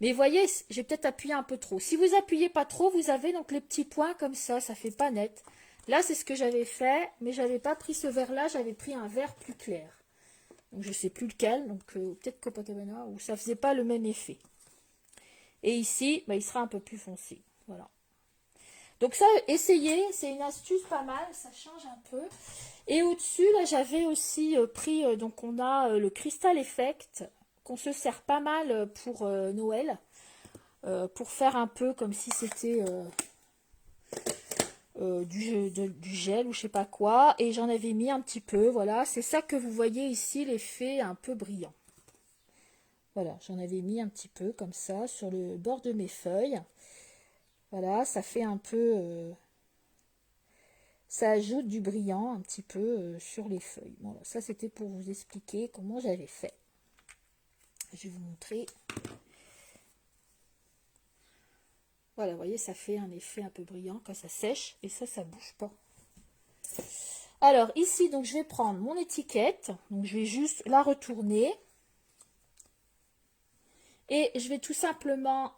Mais vous voyez, j'ai peut-être appuyé un peu trop. Si vous appuyez pas trop, vous avez donc les petits points comme ça fait pas net. Là, c'est ce que j'avais fait, mais j'avais pas pris ce vert-là, j'avais pris un vert plus clair. Donc, je sais plus lequel, donc peut-être Copacabana, où ça faisait pas le même effet. Et ici, bah, il sera un peu plus foncé. Voilà. Donc ça, essayez, c'est une astuce pas mal, ça change un peu. Et au-dessus, là, j'avais aussi pris, donc on a le Crystal Effect, qu'on se sert pas mal pour Noël, pour faire un peu comme si c'était du gel ou je sais pas quoi. Et j'en avais mis un petit peu, voilà. C'est ça que vous voyez ici, l'effet un peu brillant. Voilà, j'en avais mis un petit peu comme ça sur le bord de mes feuilles. Voilà, ça fait un peu... ça ajoute du brillant un petit peu sur les feuilles. Bon, ça, c'était pour vous expliquer comment j'avais fait. Je vais vous montrer. Voilà, vous voyez, ça fait un effet un peu brillant quand ça sèche. Et ça bouge pas. Alors, ici, donc, je vais prendre mon étiquette. Donc, je vais juste la retourner. Et je vais tout simplement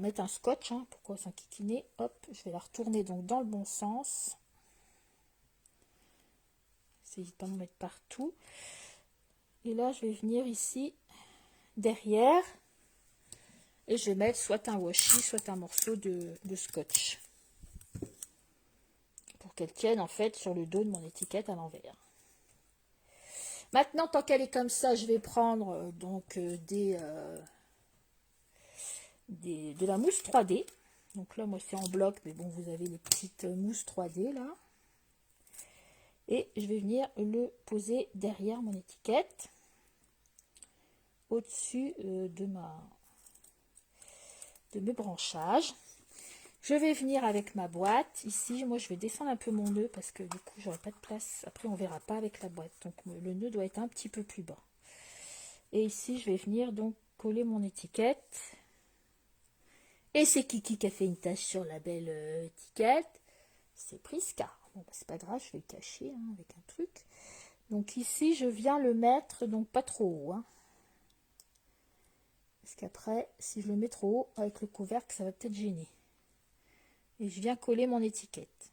mettre un scotch. Hein, pourquoi s'enquiquiner? Hop, je vais la retourner donc dans le bon sens. Essayez de ne pas en mettre partout. Et là, je vais venir ici, derrière. Et je vais mettre soit un washi, soit un morceau de scotch. Pour qu'elle tienne en fait sur le dos de mon étiquette à l'envers. Maintenant, tant qu'elle est comme ça, je vais prendre de la mousse 3D. Donc là, moi, c'est en bloc, mais bon, vous avez les petites mousses 3D là. Et je vais venir le poser derrière mon étiquette. Au-dessus de mes branchages. Je vais venir avec ma boîte. Ici, moi, je vais descendre un peu mon nœud parce que du coup, j'aurai pas de place. Après, on verra pas avec la boîte. Donc, le nœud doit être un petit peu plus bas. Et ici, je vais venir donc coller mon étiquette. Et c'est Kiki qui a fait une tache sur la belle étiquette. C'est Prisca. Bon, bah, c'est pas grave, je vais le cacher hein, avec un truc. Donc ici, je viens le mettre, donc pas trop haut. Hein. Parce qu'après, si je le mets trop haut, avec le couvercle, ça va peut-être gêner. Et je viens coller mon étiquette.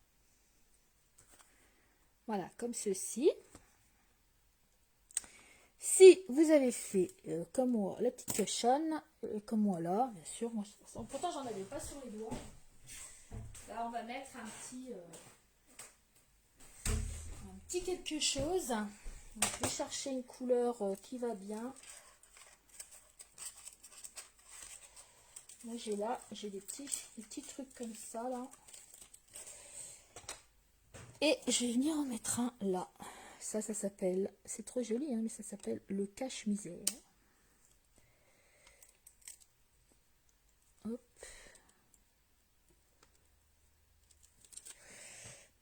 Voilà, comme ceci. Si vous avez fait comme moi la petite cochonne, comme moi là, bien sûr. Moi, pourtant, j'en avais pas sur les doigts. Là, on va mettre un petit quelque chose. Donc, je vais chercher une couleur qui va bien. Moi, j'ai des petits trucs comme ça, là. Et je vais venir en mettre un là. Ça s'appelle, c'est trop joli, hein, mais ça s'appelle le cache-misère. Hop.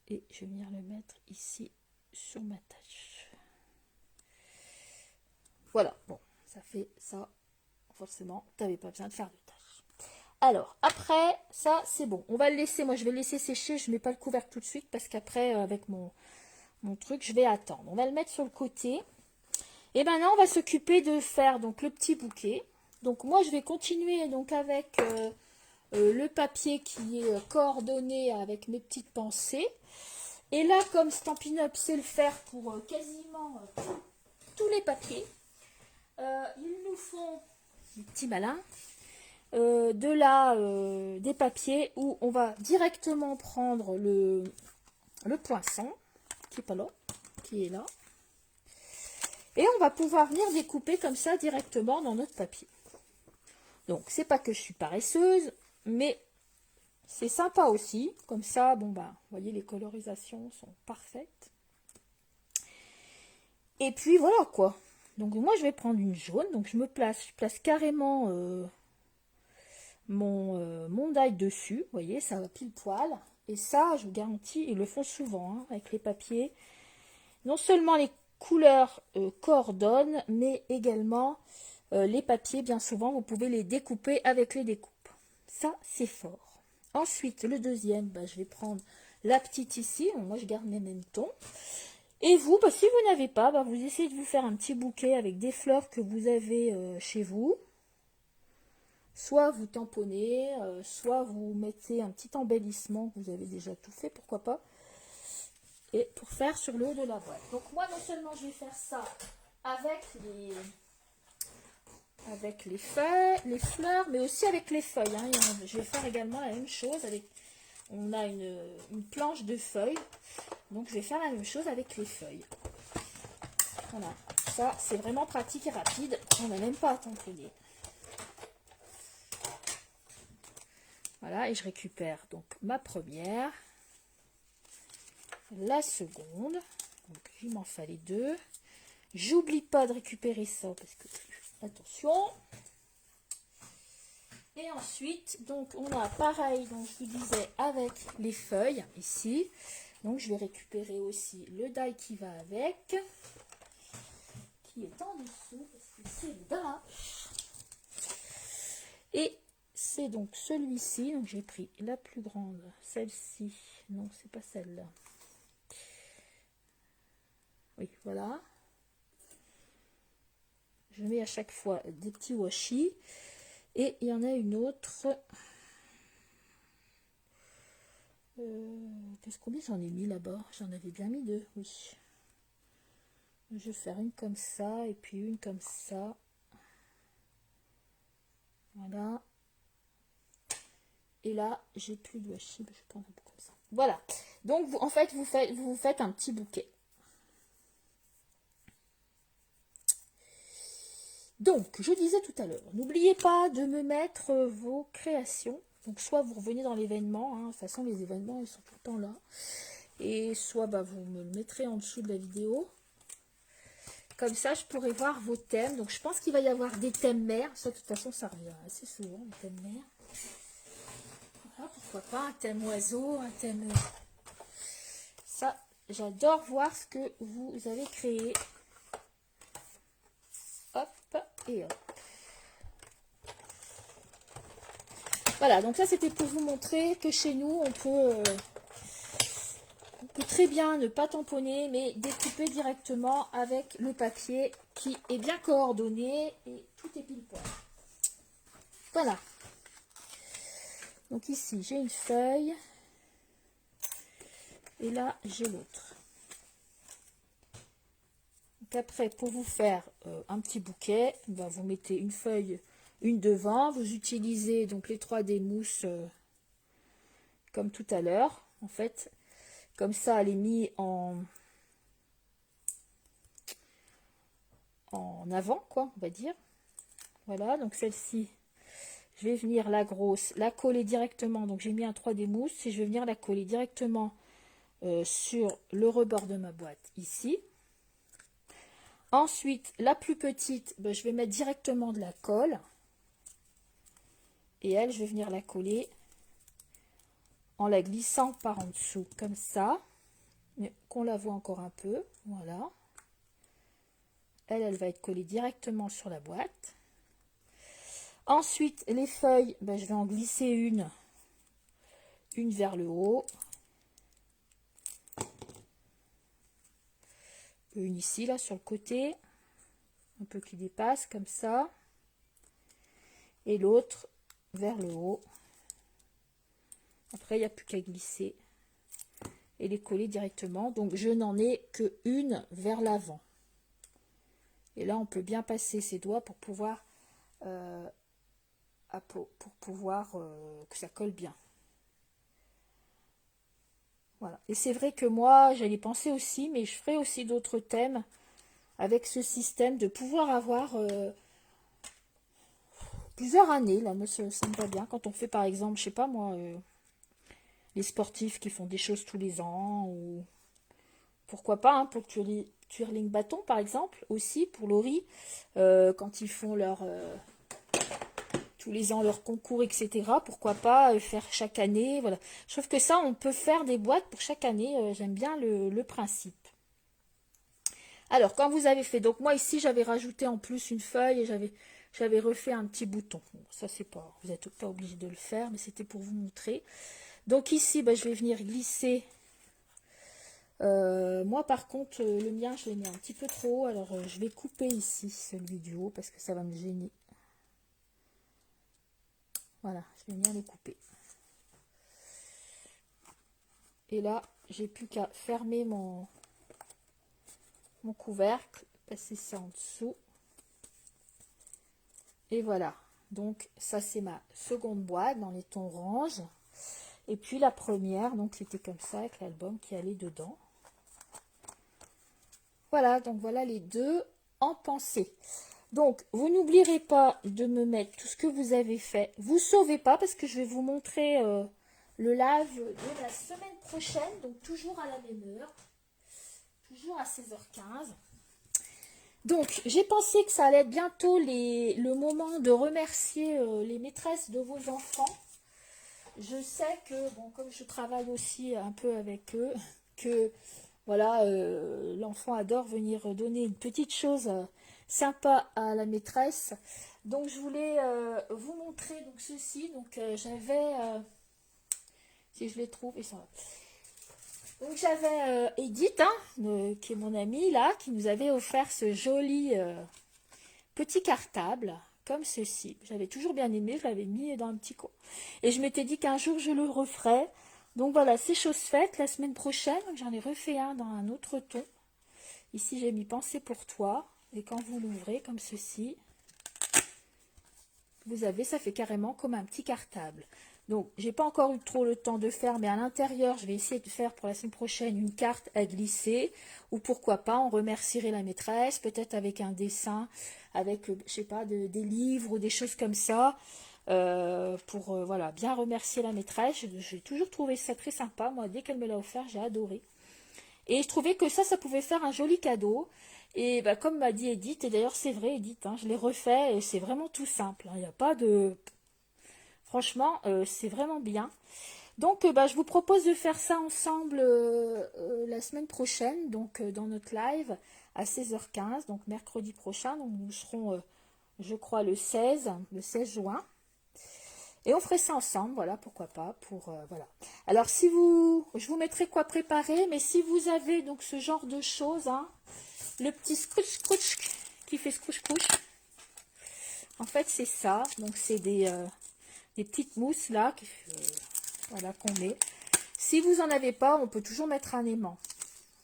Et je vais venir le mettre ici sur ma tâche. Voilà, bon, ça fait ça. Forcément, tu n'avais pas besoin de faire de tâche. Alors, après, ça, c'est bon. On va le laisser, moi, je vais le laisser sécher. Je ne mets pas le couvercle tout de suite parce qu'après, avec mon truc, je vais attendre. On va le mettre sur le côté. Et maintenant, on va s'occuper de faire donc le petit bouquet. Donc, moi, je vais continuer donc avec le papier qui est coordonné avec mes petites pensées. Et là, comme Stampin' Up sait le faire pour quasiment tous les papiers, ils nous font, les petits malins, des papiers où on va directement prendre le poinçon, qui est pas là, qui est là. Et on va pouvoir venir découper comme ça directement dans notre papier. Donc, c'est pas que je suis paresseuse, mais c'est sympa aussi. Comme ça, bon bah, vous voyez, les colorisations sont parfaites. Et puis voilà quoi. Donc moi, je vais prendre une jaune. Donc je place carrément mon die dessus. Vous voyez, ça va pile poil. Et ça, je vous garantis, ils le font souvent hein, avec les papiers. Non seulement les couleurs coordonnent, mais également les papiers, bien souvent, vous pouvez les découper avec les découpes. Ça, c'est fort. Ensuite, le deuxième, bah, je vais prendre la petite ici. Moi, je garde mes mêmes tons. Et vous, bah, si vous n'avez pas, bah, vous essayez de vous faire un petit bouquet avec des fleurs que vous avez chez vous. Soit vous tamponnez, soit vous mettez un petit embellissement, vous avez déjà tout fait, pourquoi pas. Et pour faire sur le haut de la boîte. Donc moi, non seulement je vais faire ça avec les feuilles, les fleurs, mais aussi avec les feuilles. Hein. Je vais faire également la même chose. On a une planche de feuilles. Donc je vais faire la même chose avec les feuilles. Voilà. Ça, c'est vraiment pratique et rapide. On n'a même pas à tamponner. Voilà, et je récupère donc ma première, la seconde. Donc il m'en fallait deux. J'oublie pas de récupérer ça parce que attention. Et ensuite, donc on a pareil, donc je vous disais avec les feuilles ici. Donc je vais récupérer aussi le die qui va avec, qui est en dessous parce que c'est là. Et c'est donc celui-ci, donc j'ai pris la plus grande, celle-ci, non c'est pas celle-là. Oui, voilà. Je mets à chaque fois des petits washi. Et il y en a une autre. Combien j'en ai mis là-bas? J'en avais bien mis deux, oui. Je vais faire une comme ça et puis une comme ça. Voilà. Et là, j'ai plus de washi, je vais prendre un peu comme ça. Voilà. Donc, en fait, vous faites un petit bouquet. Donc, je disais tout à l'heure, n'oubliez pas de me mettre vos créations. Donc, soit vous revenez dans l'événement, hein, de toute façon, les événements, ils sont tout le temps là. Et soit bah, vous me le mettrez en dessous de la vidéo. Comme ça, je pourrai voir vos thèmes. Donc, je pense qu'il va y avoir des thèmes mers. Ça, de toute façon, ça revient assez souvent, les thèmes mers. Voilà, pourquoi pas un thème oiseau, un thème... Ça, j'adore voir ce que vous avez créé. Hop, et hop. Voilà, donc ça, c'était pour vous montrer que chez nous, on peut très bien ne pas tamponner, mais découper directement avec le papier qui est bien coordonné et tout est pile poil. Voilà. Donc ici, j'ai une feuille. Et là, j'ai l'autre. Donc après, pour vous faire un petit bouquet, ben, vous mettez une feuille une devant. Vous utilisez donc les 3D mousse comme tout à l'heure. En fait, comme ça, elle est mise en avant, quoi, on va dire. Voilà, donc celle-ci, je vais venir la grosse, la coller directement. Donc j'ai mis un 3D mousse et je vais venir la coller directement sur le rebord de ma boîte ici. Ensuite, la plus petite, ben, je vais mettre directement de la colle. Et elle, je vais venir la coller en la glissant par en dessous, comme ça. Mais qu'on la voit encore un peu. Voilà. Elle va être collée directement sur la boîte. Ensuite, les feuilles, ben, je vais en glisser une vers le haut. Une ici, là, sur le côté. Un peu qui dépasse, comme ça. Et l'autre vers le haut. Après, il n'y a plus qu'à glisser et les coller directement. Donc, je n'en ai que une vers l'avant. Et là, on peut bien passer ses doigts pour pouvoir, que ça colle bien. Voilà. Et c'est vrai que moi, j'allais penser aussi, mais je ferai aussi d'autres thèmes avec ce système de pouvoir avoir plusieurs années. Là, moi, ça me va bien. Quand on fait, par exemple, je sais pas moi, les sportifs qui font des choses tous les ans, ou pourquoi pas, hein, pour le twirling bâton, par exemple, aussi, pour Laurie, quand ils font tous les ans leur concours, etc. Pourquoi pas faire chaque année, voilà. Je trouve que ça, on peut faire des boîtes pour chaque année. J'aime bien le principe. Alors, quand vous avez fait, donc moi ici, j'avais rajouté en plus une feuille et j'avais refait un petit bouton. Bon, ça, c'est pas, vous n'êtes pas obligé de le faire, mais c'était pour vous montrer. Donc ici, ben, je vais venir glisser. Moi, par contre, le mien, je l'ai mis un petit peu trop haut. Alors, je vais couper ici celui du haut parce que ça va me gêner. Voilà, je vais bien le couper. Et là, j'ai plus qu'à fermer mon couvercle, passer ça en dessous. Et voilà. Donc, ça, c'est ma seconde boîte dans les tons orange. Et puis, la première, donc, c'était comme ça, avec l'album qui allait dedans. Voilà, donc voilà les deux en pensée. Donc, vous n'oublierez pas de me mettre tout ce que vous avez fait. Vous sauvez pas parce que je vais vous montrer le live de la semaine prochaine. Donc, toujours à la même heure. Toujours à 16h15. Donc, j'ai pensé que ça allait être bientôt le moment de remercier les maîtresses de vos enfants. Je sais que, bon, comme je travaille aussi un peu avec eux, que voilà, l'enfant adore venir donner une petite chose sympa à la maîtresse. Donc, je voulais vous montrer donc ceci. Donc, j'avais, si je les trouve, et ça va. Donc, j'avais Edith, hein, qui est mon amie là, qui nous avait offert ce joli petit cartable comme ceci. J'avais toujours bien aimé, je l'avais mis dans un petit coin. Et je m'étais dit qu'un jour je le referais. Donc voilà, c'est chose faite. La semaine prochaine, j'en ai refait un dans un autre ton. Ici, j'ai mis pensée pour toi. Et quand vous l'ouvrez comme ceci, vous avez, ça fait carrément comme un petit cartable. Donc, j'ai pas encore eu trop le temps de faire, mais à l'intérieur, je vais essayer de faire pour la semaine prochaine une carte à glisser. Ou pourquoi pas, on remercierait la maîtresse, peut-être avec un dessin, avec, je sais pas, des livres ou des choses comme ça. Pour voilà, bien remercier la maîtresse. J'ai toujours trouvé ça très sympa. Moi, dès qu'elle me l'a offert, j'ai adoré. Et je trouvais que ça pouvait faire un joli cadeau. Et bah, comme m'a dit Edith, et d'ailleurs c'est vrai Edith, hein, je l'ai refait et c'est vraiment tout simple. Il n'y a pas de... Franchement, c'est vraiment bien. Donc, bah, je vous propose de faire ça ensemble la semaine prochaine, donc dans notre live à 16h15, donc mercredi prochain. Donc, nous serons, je crois, le 16 juin. Et on ferait ça ensemble, voilà, pourquoi pas, voilà. Alors, si vous, je vous mettrai quoi préparer, mais si vous avez donc ce genre de choses, hein, le petit scrooch qui fait scrooch, en fait, c'est ça. Donc, c'est des petites mousses là, voilà, qu'on met. Si vous en avez pas, on peut toujours mettre un aimant.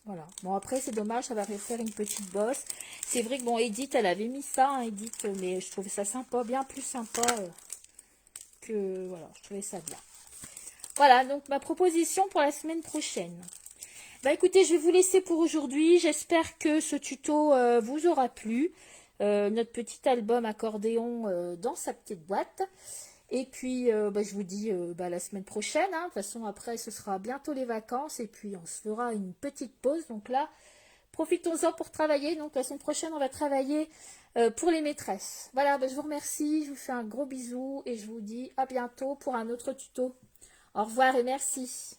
Voilà. Bon, après, c'est dommage, ça va faire une petite bosse. C'est vrai que, bon, Edith, elle avait mis ça, hein, Edith, mais je trouvais ça sympa, bien plus sympa que, voilà, je trouvais ça bien. Voilà, donc ma proposition pour la semaine prochaine. Bah écoutez, je vais vous laisser pour aujourd'hui. J'espère que ce tuto vous aura plu. Notre petit album accordéon dans sa petite boîte. Et puis, bah, je vous dis bah, la semaine prochaine. Hein. De toute façon, après, ce sera bientôt les vacances. Et puis, on se fera une petite pause. Donc là, profitons-en pour travailler. Donc, la semaine prochaine, on va travailler pour les maîtresses. Voilà, bah, je vous remercie. Je vous fais un gros bisou. Et je vous dis à bientôt pour un autre tuto. Au revoir et merci.